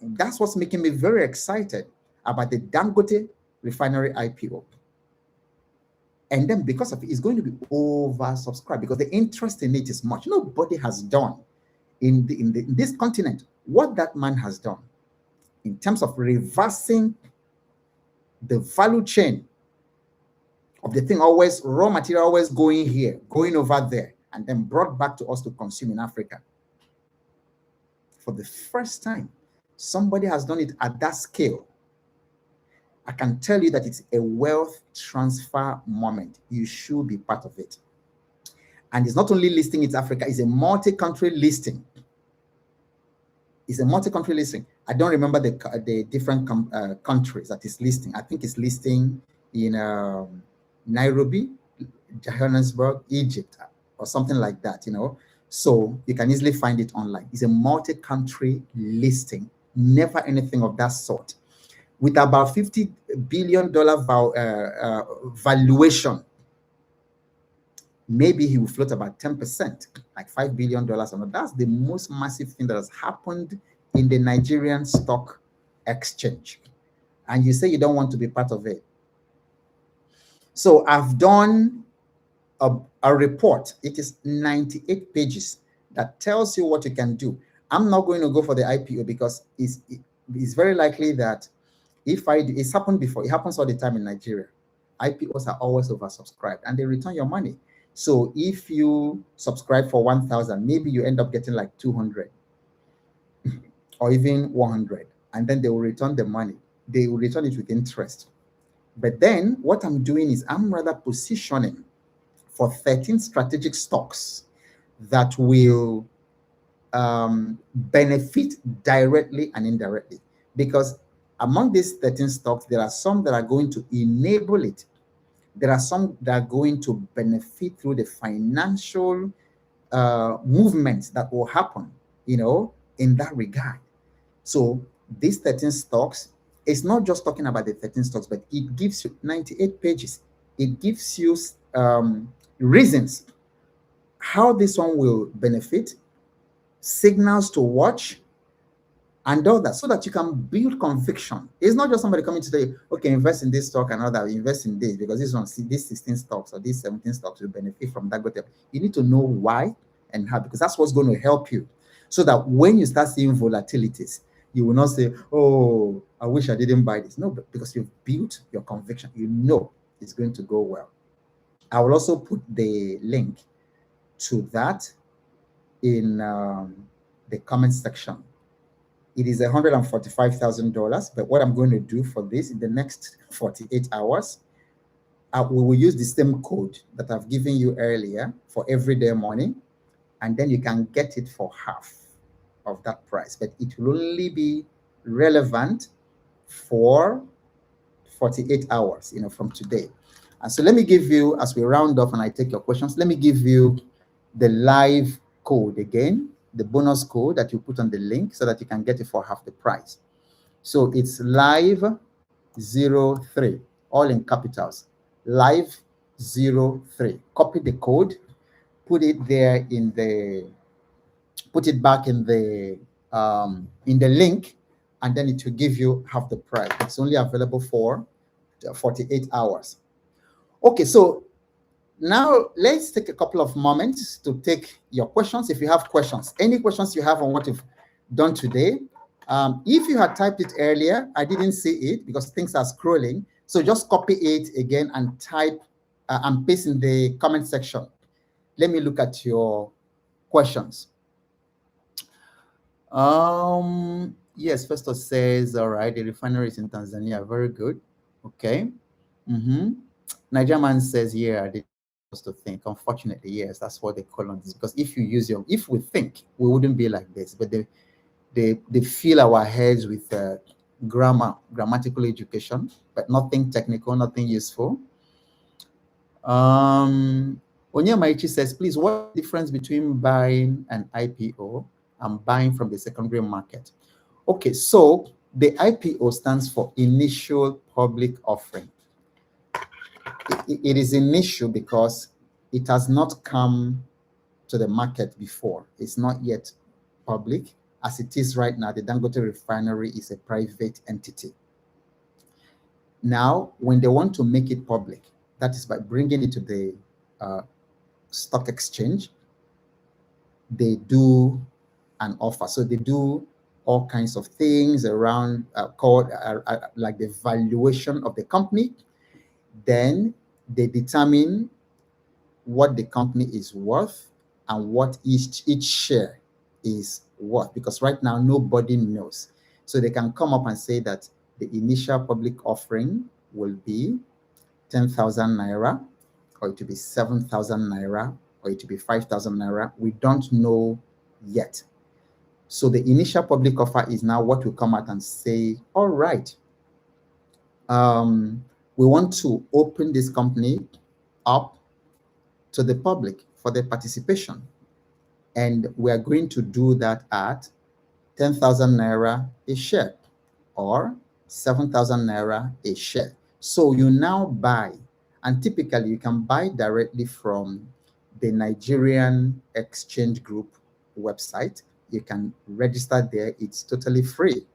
And that's what's making me very excited about the Dangote Refinery IPO. And then because of it, it's going to be oversubscribed because the interest in it is much. Nobody has done in this continent what that man has done in terms of reversing the value chain of the thing, always raw material, always going here, going over there, and then brought back to us to consume in Africa. For the first time, somebody has done it at that scale. I can tell you that it's a wealth transfer moment. You should be part of it. And it's not only listing in Africa, it's a multi-country listing. It's a multi-country listing. I don't remember the different countries that it's listing. I think it's listing in Nairobi, Johannesburg, Egypt, or something like that, So you can easily find it online. It's a multi-country listing, never anything of that sort. With about $50 billion valuation, maybe he will float about 10%, like $5 billion. And that's the most massive thing that has happened in the Nigerian stock exchange. And you say you don't want to be part of it. So I've done a report. It is 98 pages that tells you what you can do. I'm not going to go for the IPO because it's very likely that it's happened before. It happens all the time in Nigeria. IPOs are always oversubscribed and they return your money. So if you subscribe for 1,000, maybe you end up getting like 200 or even 100, and then they will return the money. They will return it with interest. But then what I'm doing is I'm rather positioning for 13 strategic stocks that will benefit directly and indirectly. Because among these 13 stocks, there are some that are going to enable it. There are some that are going to benefit through the financial movements that will happen, in that regard. So these 13 stocks, it's not just talking about the 13 stocks, but it gives you 98 pages. It gives you reasons how this one will benefit, signals to watch, and all that, so that you can build conviction. It's not just somebody coming to say, okay, invest in this stock and all that, invest in this because this one, see, these 16 stocks or these 17 stocks will benefit from that. You need to know why and how, because that's what's going to help you. So that when you start seeing volatilities, you will not say, oh, I wish I didn't buy this. No, because you've built your conviction. You know it's going to go well. I will also put the link to that in the comment section. It is $145,000, but what I'm going to do for this in the next 48 hours, we will use the same code that I've given you earlier for everyday money, and then you can get it for half of that price, but it will only be relevant for 48 hours, from today. And so let me give you, as we round off and I take your questions, let me give you the live code again, the bonus code that you put on the link so that you can get it for half the price. So it's live 03, all in capitals, live 03. Copy the code, put it there put it back in the link, and then it will give you half the price. It's only available for 48 hours. Okay, so now let's take a couple of moments to take your questions. If you have questions, any questions you have on what you've done today. If you had typed it earlier, I didn't see it because things are scrolling. So just copy it again and type and paste in the comment section. Let me look at your questions. Yes, Festo says, all right, the refinery is in Tanzania. Very good. Okay. Niger man says, yeah, I did to think. Unfortunately, yes, that's what they call on this. Because if we think, we wouldn't be like this. But they fill our heads with grammatical education, but nothing technical, nothing useful. Onyemaichi says, please, what's the difference between buying an IPO and buying from the secondary market? Okay, so the IPO stands for initial public offering. It is initial because it has not come to the market before. It's not yet public. As it is right now, the Dangote Refinery is a private entity. Now, when they want to make it public, that is by bringing it to the stock exchange, they do an offer. So they do all kinds of things around called like the valuation of the company. Then they determine what the company is worth and what each share is worth, because right now nobody knows. So they can come up and say that the initial public offering will be 10,000 naira, or it will be 7,000 naira, or it will be 5,000 naira. We don't know yet. So the initial public offer is now what will come out and say, all right, we want to open this company up to the public for their participation. And we are going to do that at 10,000 naira a share or 7,000 naira a share. So you now buy, and typically you can buy directly from the Nigerian Exchange Group website. You can register there. It's totally free.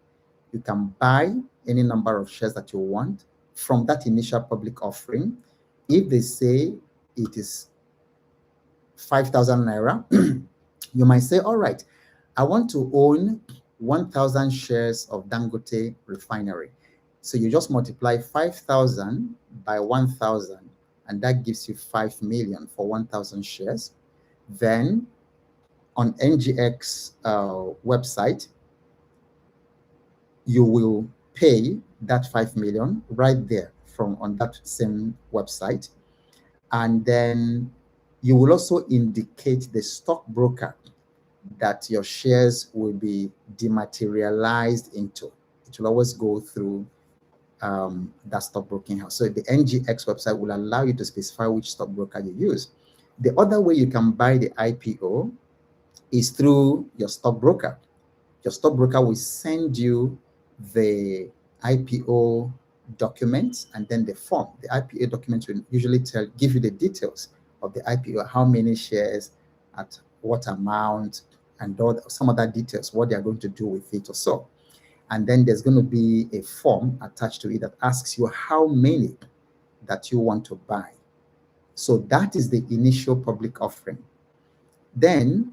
You can buy any number of shares that you want from that initial public offering. If they say it is 5,000 naira, you might say, all right, I want to own 1,000 shares of Dangote Refinery. So you just multiply 5,000 by 1,000, and that gives you 5 million for 1,000 shares. Then on NGX website, you will pay that 5 million right there on that same website. And then you will also indicate the stockbroker that your shares will be dematerialized into. It will always go through that stockbroking house. So the NGX website will allow you to specify which stockbroker you use. The other way you can buy the IPO is through your stockbroker. Your stockbroker will send you the IPO documents and then the form. The IPO documents will usually give you the details of the IPO, how many shares, at what amount, and some other details, what they are going to do with it or so. And then there's going to be a form attached to it that asks you how many that you want to buy. So that is the initial public offering. Then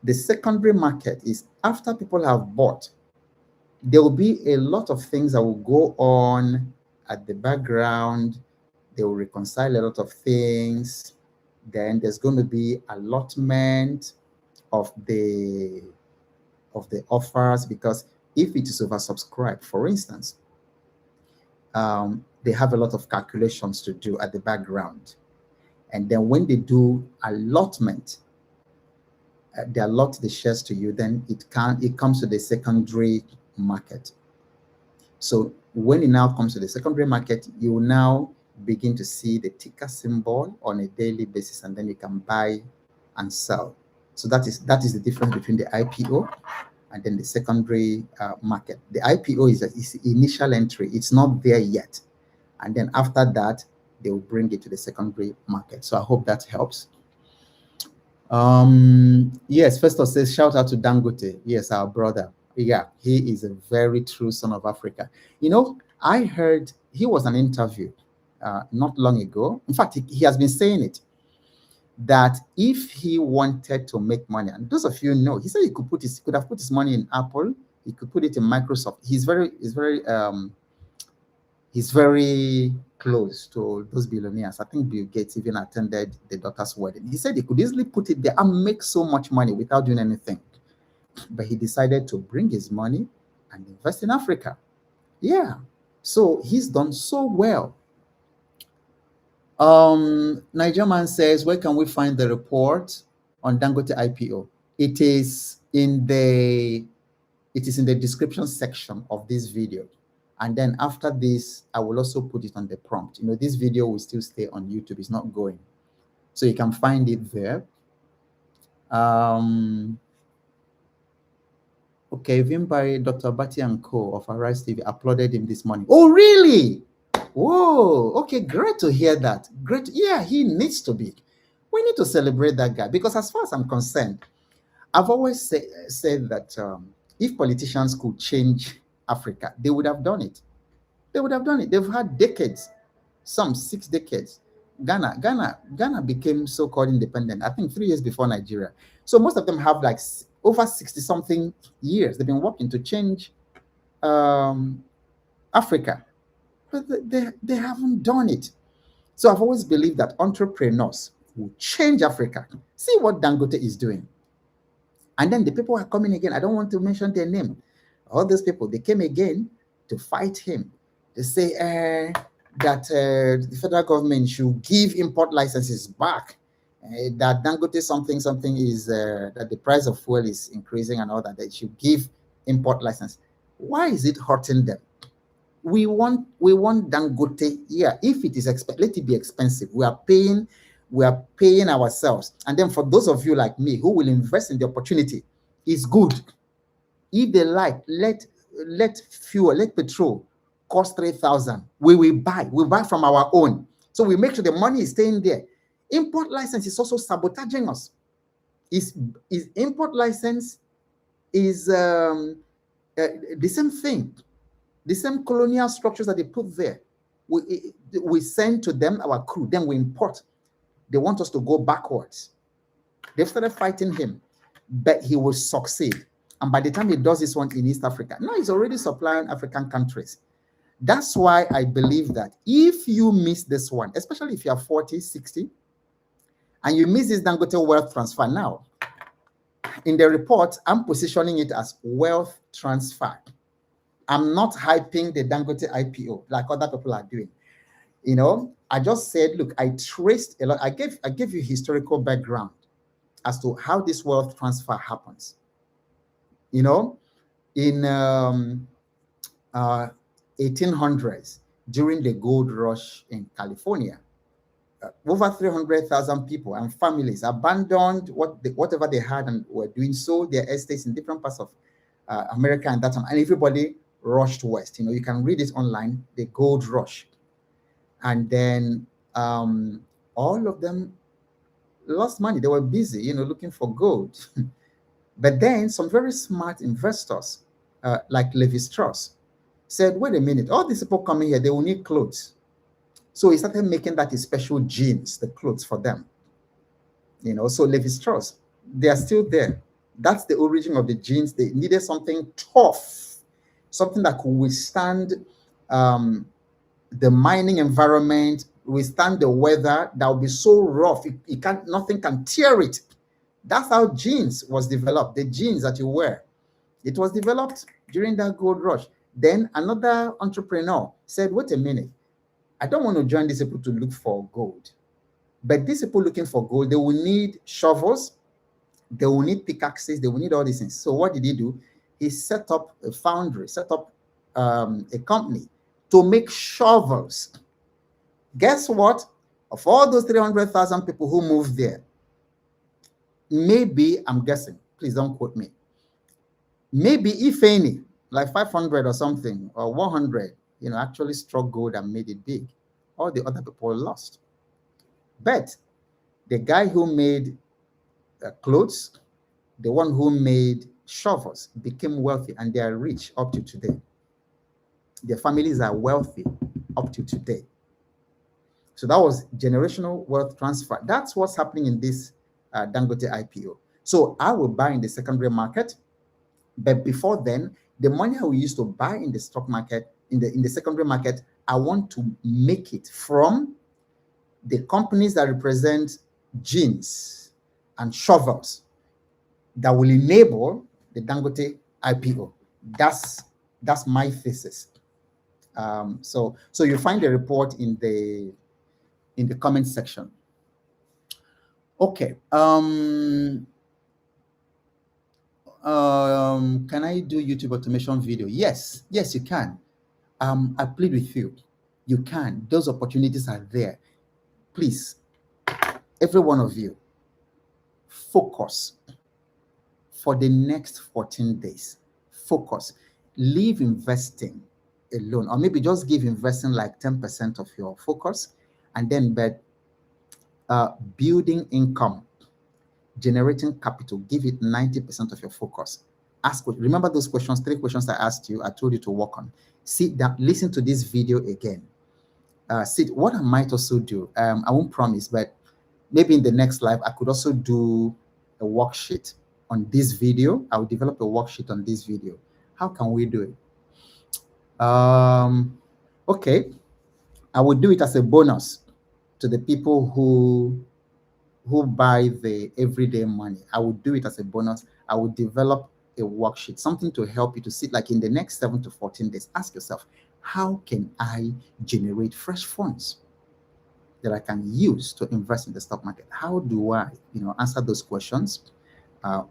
the secondary market is after people have bought, there will be a lot of things that will go on at the background. They will reconcile a lot of things. Then there's going to be allotment of the offers, because if it is oversubscribed, for instance, they have a lot of calculations to do at the background. And then when they do allotment, they allot the shares to you, then it comes to the secondary market. So when it now comes to the secondary market, you will now begin to see the ticker symbol on a daily basis, and then you can buy and sell. So that is the difference between the IPO and then the secondary market. The IPO is the initial entry. It's not there yet. And then after that, they will bring it to the secondary market. So I hope that helps. Yes, Festus says, shout out to Dangote. Yes, our brother. Yeah, he is a very true son of Africa. You know, I heard he was an interview not long ago. In fact, he has been saying it, that if he wanted to make money, and those of you know, he said he could have put his money in Apple, he could put it in Microsoft. He's very close to those billionaires. I think Bill Gates even attended the daughter's wedding. He said he could easily put it there and make so much money without doing anything. But he decided to bring his money and invest in Africa. Yeah. So he's done so well. Niger Man says, where can we find the report on Dangote IPO? It is in the description section of this video. And then after this, I will also put it on the prompt. You know, this video will still stay on YouTube. It's not going. So you can find it there. Okay, Vimbai, Dr. Bati and Co. of Arise TV applauded him this morning. Oh, really? Whoa, okay, great to hear that. Great. Yeah, he needs to be. We need to celebrate that guy, because as far as I'm concerned, I've always said that if politicians could change Africa, they would have done it. They would have done it. They've had decades, some 6 decades. Ghana became so-called independent, I think 3 years before Nigeria. So most of them have like over 60-something years. They've been working to change Africa, but they haven't done it. So I've always believed that entrepreneurs will change Africa. See what Dangote is doing. And then the people are coming again. I don't want to mention their name. All those people, they came again to fight him. They say that the federal government should give import licenses back. That Dangote something is that the price of fuel is increasing and all that. They should give import license. Why is it hurting them? We want Dangote. Yeah, if it is let it be expensive. We are paying ourselves. And then for those of you like me who will invest in the opportunity, it's good. If they like, let petrol cost 3,000. We will buy from our own. So we make sure the money is staying there. Import license is also sabotaging us. Is import license is the same thing. The same colonial structures that they put there. We send to them our crew, then we import. They want us to go backwards. They've started fighting him, but he will succeed. And by the time he does this one in East Africa, now he's already supplying African countries. That's why I believe that if you miss this one, especially if you're 40, 60, and you miss this Dangote wealth transfer now, in the report, I'm positioning it as wealth transfer. I'm not hyping the Dangote IPO like other people are doing. You know, I just said, look, I traced a lot. I gave you historical background as to how this wealth transfer happens. You know, in 1800s, during the gold rush in California, over 300,000 people and families abandoned whatever they had and were doing, sold their estates in different parts of America at that time, and everybody rushed west. You know, you can read it online, the gold rush. And then all of them lost money. They were busy, you know, looking for gold. But then some very smart investors like Levi Strauss, said, wait a minute, all these people coming here, they will need clothes. So he started making that special jeans, the clothes for them. So Levi Strauss, they are still there. That's the origin of the jeans. They needed something tough, something that could withstand um, the mining environment, withstand the weather, that will be so rough, nothing can tear it. That's how jeans was developed. The jeans that you wear, it was developed during that gold rush. Then another entrepreneur said, wait a minute, I don't want to join these people to look for gold. But these people looking for gold, they will need shovels, they will need pickaxes, they will need all these things. So what did he do? He set up a foundry, set up a company to make shovels. Guess what? Of all those 300,000 people who moved there, maybe, I'm guessing, please don't quote me, maybe if any, like 500 or something, or 100, actually struck gold and made it big. All the other people lost. But the guy who made clothes, the one who made shovels, became wealthy, and they are rich up to today. Their families are wealthy up to today. So that was generational wealth transfer. That's what's happening in this Dangote IPO. So I will buy in the secondary market, but before then, the money I will use to buy in the stock market, in the secondary market, I want to make it from the companies that represent jeans and shovels that will enable the Dangote IPO. That's my thesis. So you find the report in the comment section. Okay. Can I do YouTube automation video? Yes, you can. I plead with you. You can. Those opportunities are there. Please, every one of you, focus for the next 14 days. Focus. Leave investing alone, or maybe just give investing like 10% of your focus, and then building income, generating capital, give it 90% of your focus. Remember those questions, 3 questions I asked you, I told you to work on. Sit down, listen to this video again. What I might also do, I won't promise, but maybe in the next live, I could also do a worksheet on this video. I will develop a worksheet on this video. How can we do it? Okay, I will do it as a bonus to the people who buy the everyday money. I will do it as a bonus. I will develop a worksheet, something to help you to see, like in the next 7 to 14 days, ask yourself, how can I generate fresh funds that I can use to invest in the stock market? How do I, answer those questions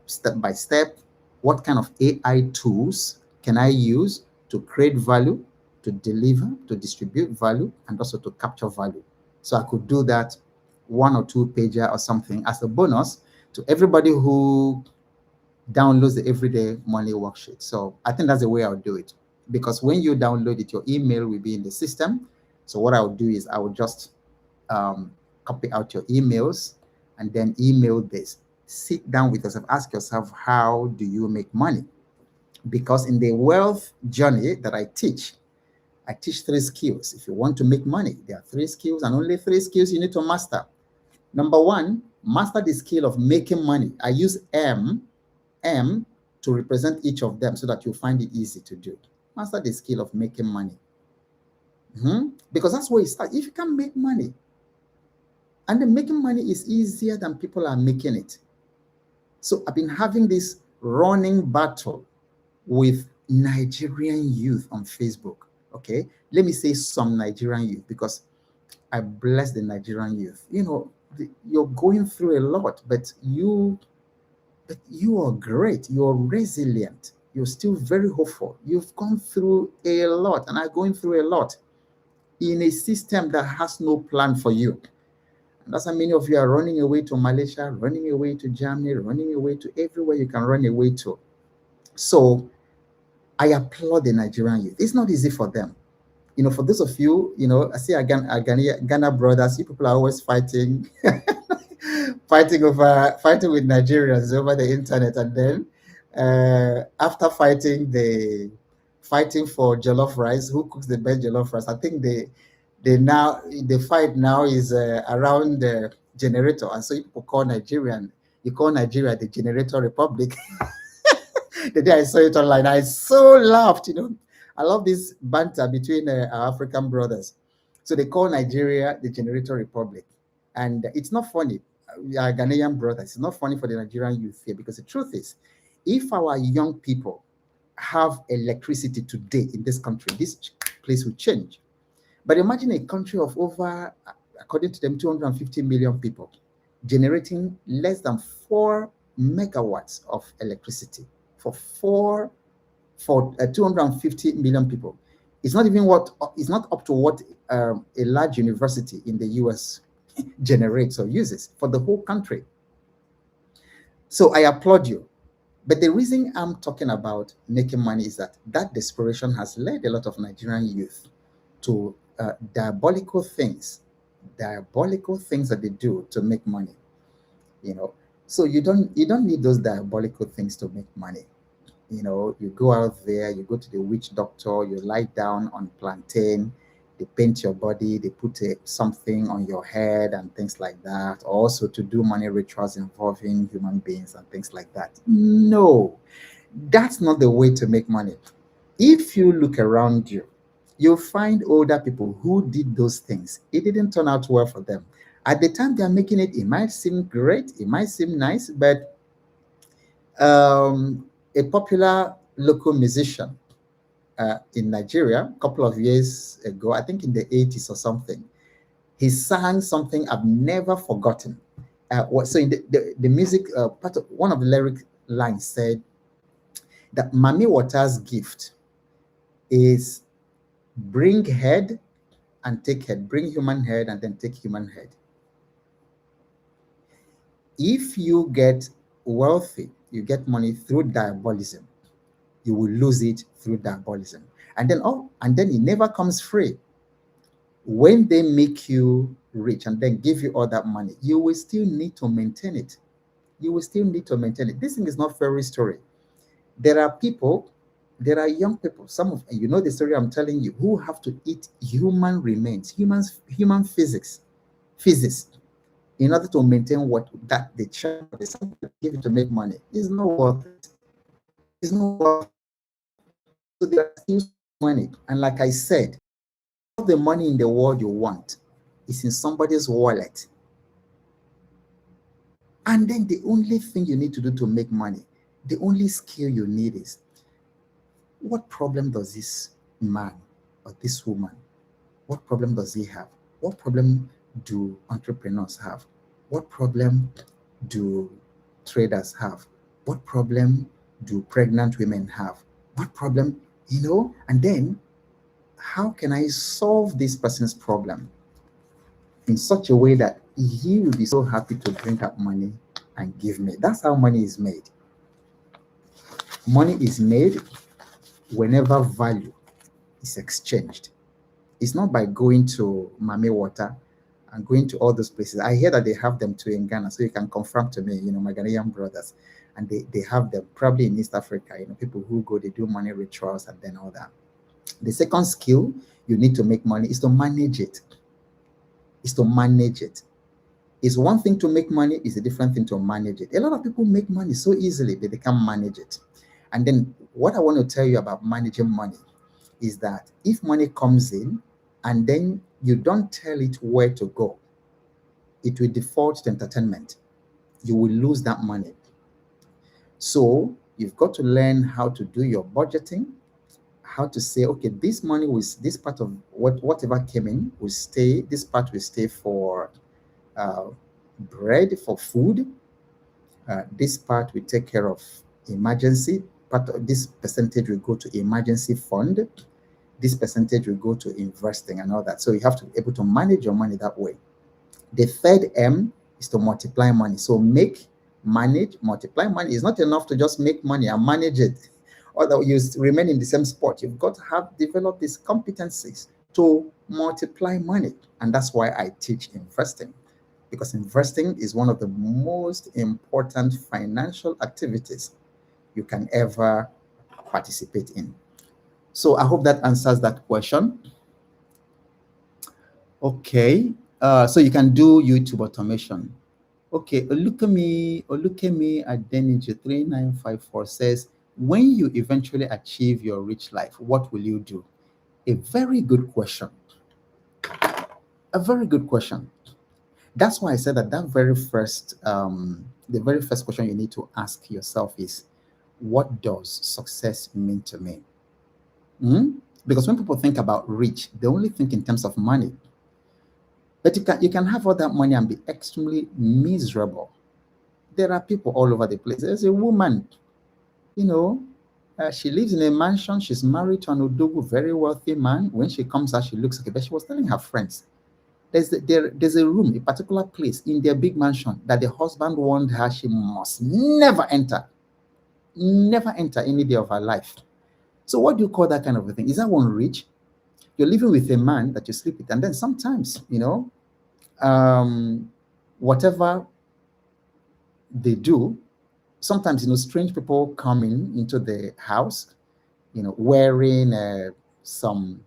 step by step? What kind of AI tools can I use to create value, to deliver, to distribute value, and also to capture value? So I could do that 1 or 2 pager or something as a bonus to everybody who downloads the everyday money worksheet. So I think that's the way I'll do it, because when you download it, your email will be in the system. So what I'll do is I will just copy out your emails and then email this. Sit down with yourself, ask yourself, how do you make money? Because in the wealth journey that I teach 3 skills. If you want to make money, there are 3 skills, and only 3 skills you need to master. Number 1, master the skill of making money. I use M to represent each of them so that you find it easy to do. Master the skill of making money. Because that's where you start. If you can make money, and then making money is easier than people are making it. So I've been having this running battle with Nigerian youth on Facebook. Okay, let me say some Nigerian youth, because I bless the Nigerian youth. You're going through a lot, but you are great. You're resilient. You're still very hopeful. You've gone through a lot, and I'm going through a lot in a system that has no plan for you. And that's how many of you are running away to Malaysia, running away to Germany, running away to everywhere you can run away to. So I applaud the Nigerian youth. It's not easy for them. For those of you, I see Ghana brothers, you people are always fighting, fighting with Nigerians over the internet, and then After fighting for jollof rice, who cooks the best jollof rice? I think the fight now is around the generator, and so people call you call Nigeria the generator republic. The day I saw it online, I so laughed. I love this banter between our African brothers. So they call Nigeria the generator republic, and it's not funny. We are Ghanaian brothers. It's not funny for the Nigerian youth here, because the truth is, if our young people have electricity today in this country, this place will change. But imagine a country of over, according to them, 250 million people generating less than 4 megawatts of electricity for 250 million people. It's not even it's not up to what a large university in the US generates or uses for the whole country. So I applaud you. But the reason I'm talking about making money is that desperation has led a lot of Nigerian youth to diabolical things that they do to make money. So you don't need those diabolical things to make money. You go out there, you go to the witch doctor, you lie down on plantain, they paint your body, they put something on your head and things like that. Also to do money rituals involving human beings and things like that. No, that's not the way to make money. If you look around you, you'll find older people who did those things. It didn't turn out well for them. At the time they're making it, it might seem great, it might seem nice, but a popular local musician in Nigeria a couple of years ago, I think in the 80s or something, he sang something I've never forgotten. So in the music, part of one of the lyric lines said that Mami Water's gift is bring head and take head, bring human head and then take human head. If you get wealthy, you get money through diabolism, you will lose it through diabolism. And then it never comes free. When they make you rich and then give you all that money, you will still need to maintain it. You will still need to maintain it. This thing is not fairy story. There are young people, some of you know the story I'm telling you, who have to eat human remains, human physics, in order to maintain what that the child is give it to make money. It's not worth it. It's not worth it. So there are still money. And like I said, all the money in the world you want is in somebody's wallet. And then the only thing you need to do to make money, the only skill you need is, what problem does this man or this woman, what problem does he have? What problem do entrepreneurs have? What problem do traders have? What problem do pregnant women have? What problem, and then how can I solve this person's problem in such a way that he will be so happy to bring up money and give me? That's how money is made. Money is made whenever value is exchanged. It's not by going to Mame Water and going to all those places. I hear that they have them too in Ghana, so you can confirm to me, my Ghanaian brothers. And they have them probably in East Africa, people who go, they do money rituals and then all that. The second skill you need to make money is to manage it. It's to manage it. It's one thing to make money, it's a different thing to manage it. A lot of people make money so easily, but they can't manage it. And then what I want to tell you about managing money is that if money comes in and then you don't tell it where to go, it will default to entertainment. You will lose that money. So you've got to learn how to do your budgeting, how to say, okay, this money was this part of whatever came in will stay, this part will stay for bread, for food. This part will take care of emergency. Part of this percentage will go to emergency fund. This percentage will go to investing and all that. So you have to be able to manage your money that way. The third M is to multiply money. So make, manage, multiply money. It's not enough to just make money and manage it, or that you remain in the same spot. You've got to have developed these competencies to multiply money. And that's why I teach investing, because investing is one of the most important financial activities you can ever participate in. So I hope that answers that question. Okay, so you can do YouTube automation. Okay, look at me at Denige 3954 says, when you eventually achieve your rich life, what will you do? A very good question. A very good question. That's why I said that the very first question you need to ask yourself is, what does success mean to me? Because when people think about rich, they only think in terms of money. But you can have all that money and be extremely miserable. There are people all over the place. There's a woman, she lives in a mansion. She's married to an Odogu, very wealthy man. When she comes out, she looks okay. But she was telling her friends, there's a room, a particular place in their big mansion that the husband warned her she must never enter any day of her life. So what do you call that kind of a thing? Is that one rich? You're living with a man that you sleep with, and then sometimes, whatever they do, sometimes, strange people come into the house, wearing some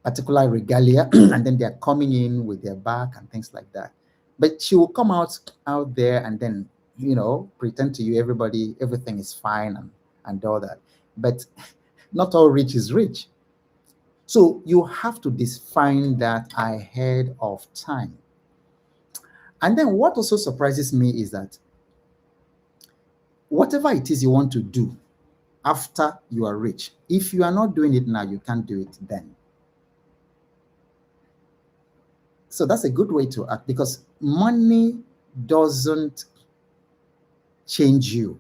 particular regalia, and then they're coming in with their back and things like that. But she will come out there and then, pretend to you everything is fine and all that. But not all rich is rich. So you have to define that ahead of time. And then what also surprises me is that whatever it is you want to do after you are rich, if you are not doing it now, you can't do it then. So that's a good way to act, because money doesn't change you.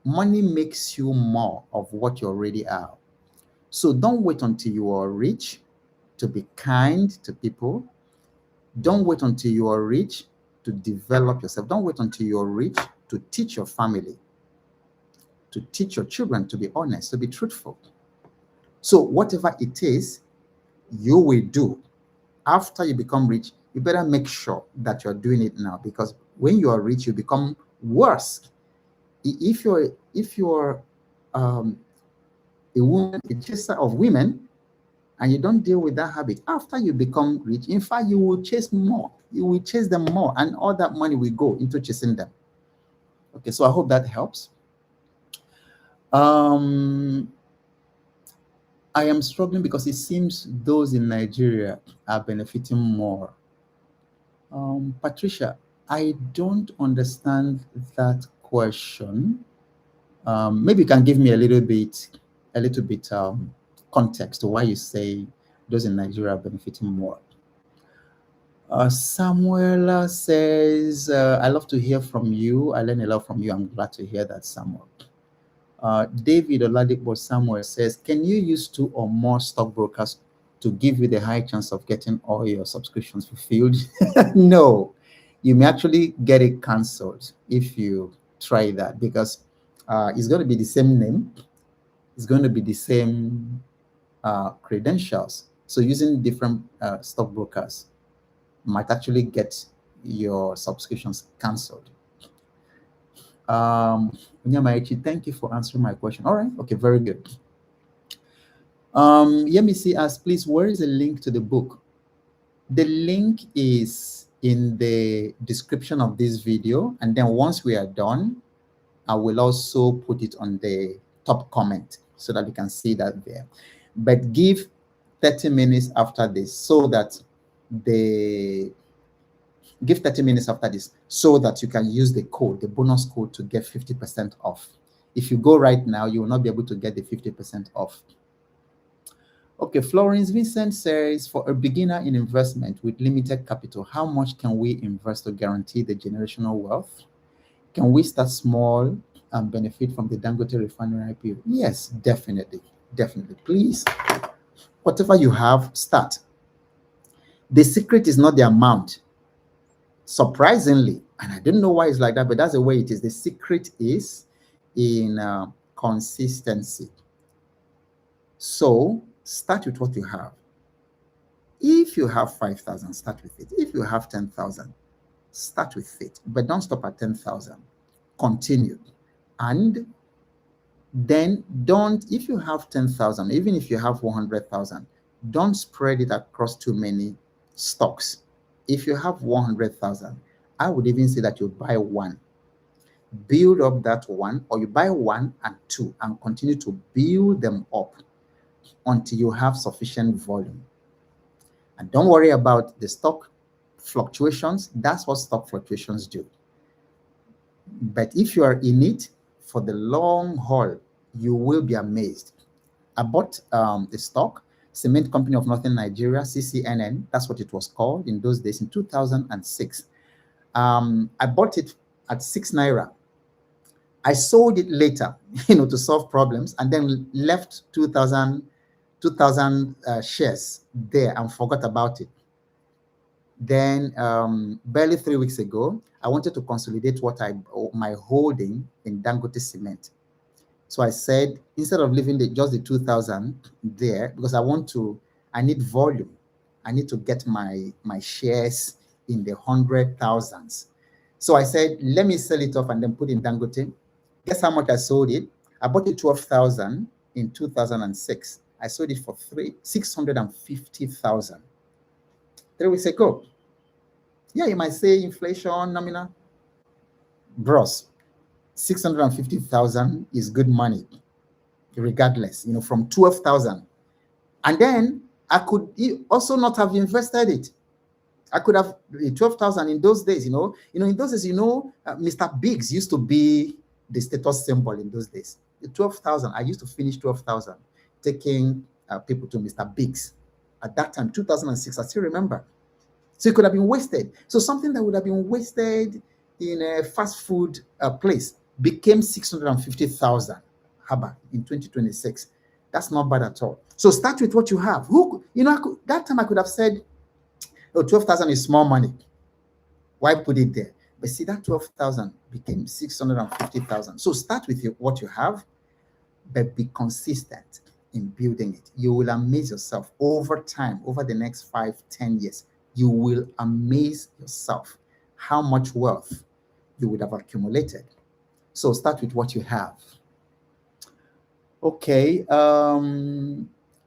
Money makes you more of what you already are. So don't wait until you are rich to be kind to people. Don't wait until you are rich to develop yourself. Don't wait until you are rich to teach your family, to teach your children to be honest, to be truthful. So whatever it is you will do after you become rich, you better make sure that you're doing it now, because when you are rich, you become worse. If you're a woman, a chaser of women, and you don't deal with that habit, after you become rich, in fact, you will chase more. You will chase them more, and all that money will go into chasing them. Okay, so I hope that helps. I am struggling because it seems those in Nigeria are benefiting more. Patricia, I don't understand that question. Maybe you can give me a little bit context to why you say those in Nigeria are benefiting more. Samuel says, I love to hear from you. I learn a lot from you. I'm glad to hear that, Samuel. David Oladipo Samuel says, can you use 2 or more stockbrokers to give you the high chance of getting all your subscriptions fulfilled? No, you may actually get it cancelled if you try that, because it's going to be the same name. It's going to be the same credentials. So using different stockbrokers might actually get your subscriptions cancelled. Unyamaichi, thank you for answering my question. All right, okay, very good. Yemisi asks, please, where is the link to the book? The link is in the description of this video, and then once we are done, I will also put it on the top comment so that you can see that there. But give 30 minutes after this so that give 30 minutes after this so that you can use the code, the bonus code, to get 50% off. If you go right now, you will not be able to get the 50% off. Okay, Florence Vincent says, for a beginner in investment with limited capital, how much can we invest to guarantee the generational wealth? Can we start small and benefit from the Dangote Refinery IPO? Yes, definitely. Definitely. Please, whatever you have, start. The secret is not the amount. Surprisingly, and I don't know why it's like that, but that's the way it is. The secret is in consistency. So start with what you have. If you have 5,000, start with it. If you have 10,000, start with it, but don't stop at 10,000. Continue. And then don't, if you have 10,000, even if you have 100,000, don't spread it across too many stocks. If you have 100,000, I would even say that you buy one, build up that one, or you buy one and two and continue to build them up until you have sufficient volume. And don't worry about the stock fluctuations. That's what stock fluctuations do. But if you are in it for the long haul, you will be amazed. I bought the stock, Cement Company of Northern Nigeria, CCNN. That's what it was called in those days in 2006. I bought it at 6 naira. I sold it later, to solve problems, and then left 2,000 shares there and forgot about it. Then barely 3 weeks ago, I wanted to consolidate my holding in Dangote Cement. So I said, instead of leaving just the 2,000 there, because I need volume. I need to get my shares in the 100,000s. So I said, let me sell it off and then put in Dangote. Guess how much I sold it? I bought it 12,000 in 2006. I sold it for 650,000. 3 weeks ago. Yeah, you might say inflation nominal. Bros, 650,000 is good money, regardless, from 12,000. And then I could also not have invested it. I could have 12,000 in those days, in those days, Mr. Biggs used to be the status symbol in those days. The 12,000, I used to finish 12,000, taking people to Mr. Biggs. At that time, 2006, I still remember. So it could have been wasted. So something that would have been wasted in a fast food place became 650,000 haba in 2026. That's not bad at all. So start with what you have. That time I could have said, oh, 12,000 is small money. Why put it there? But see, that 12,000 became 650,000. So start with what you have, but be consistent in building it. You will amaze yourself over time, over the next 5-10 years. You will amaze yourself how much wealth you would have accumulated. So start with what you have. Okay.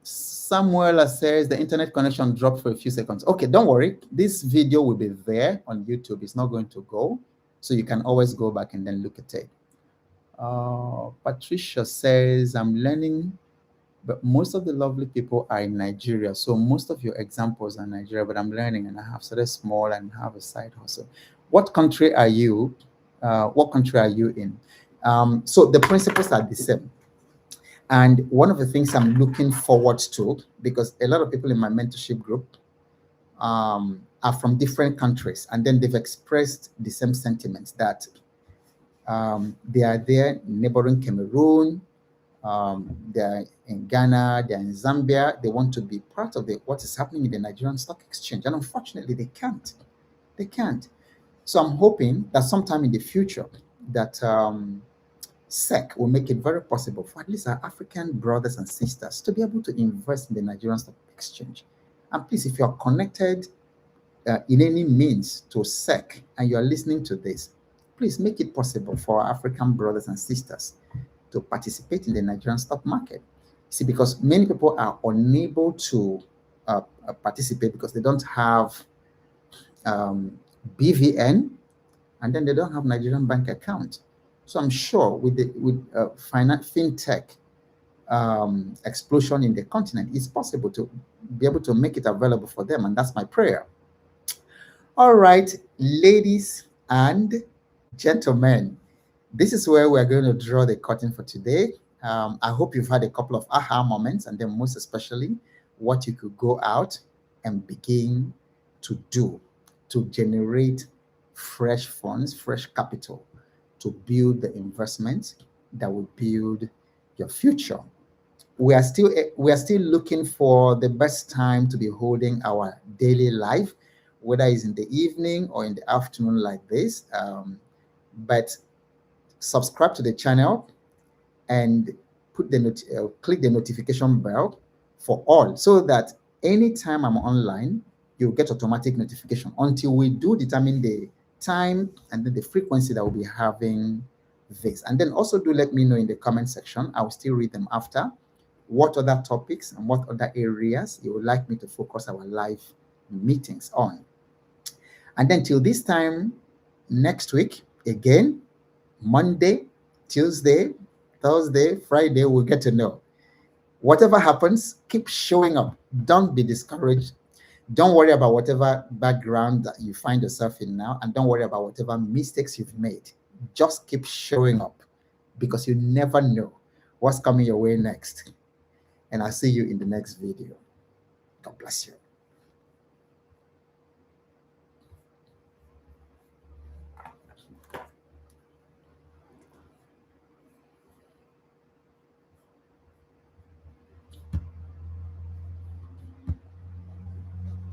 Samuel says the internet connection dropped for a few seconds. Okay, don't worry. This video will be there on YouTube. It's not going to go. So you can always go back and then look at it. Patricia says, I'm learning, but most of the lovely people are in Nigeria. So most of your examples are Nigeria, but I'm learning and I have started small and have a side hustle. What country are you? What country are you in? So the principles are the same. And one of the things I'm looking forward to, because a lot of people in my mentorship group are from different countries, and then they've expressed the same sentiments that they are there in neighboring Cameroon, they're in Ghana, they're in Zambia. They want to be part of what is happening in the Nigerian Stock Exchange. And unfortunately, they can't. They can't. So I'm hoping that sometime in the future that SEC will make it very possible for at least our African brothers and sisters to be able to invest in the Nigerian Stock Exchange. And please, if you're connected in any means to SEC and you're listening to this, please make it possible for our African brothers and sisters to participate in the Nigerian stock market. See, because many people are unable to participate because they don't have BVN, and then they don't have Nigerian bank account. So I'm sure with fintech explosion in the continent, it's possible to be able to make it available for them, and that's my prayer. All right, ladies and gentlemen, this is where we're going to draw the curtain for today. I hope you've had a couple of aha moments, and then most especially what you could go out and begin to do to generate fresh funds, fresh capital, to build the investments that will build your future. We are still looking for the best time to be holding our daily life, whether it's in the evening or in the afternoon like this. But subscribe to the channel and click the notification bell for all, so that anytime I'm online, you'll get automatic notification until we do determine the time and then the frequency that we'll be having this. And then also do let me know in the comment section. I will still read them after. What other topics and what other areas you would like me to focus our live meetings on. And then till this time next week, again, Monday, Tuesday, Thursday, Friday, we'll get to know. Whatever happens, keep showing up. Don't be discouraged. Don't worry about whatever background that you find yourself in now, and don't worry about whatever mistakes you've made. Just keep showing up, because you never know what's coming your way next. And I'll see you in the next video. God bless you.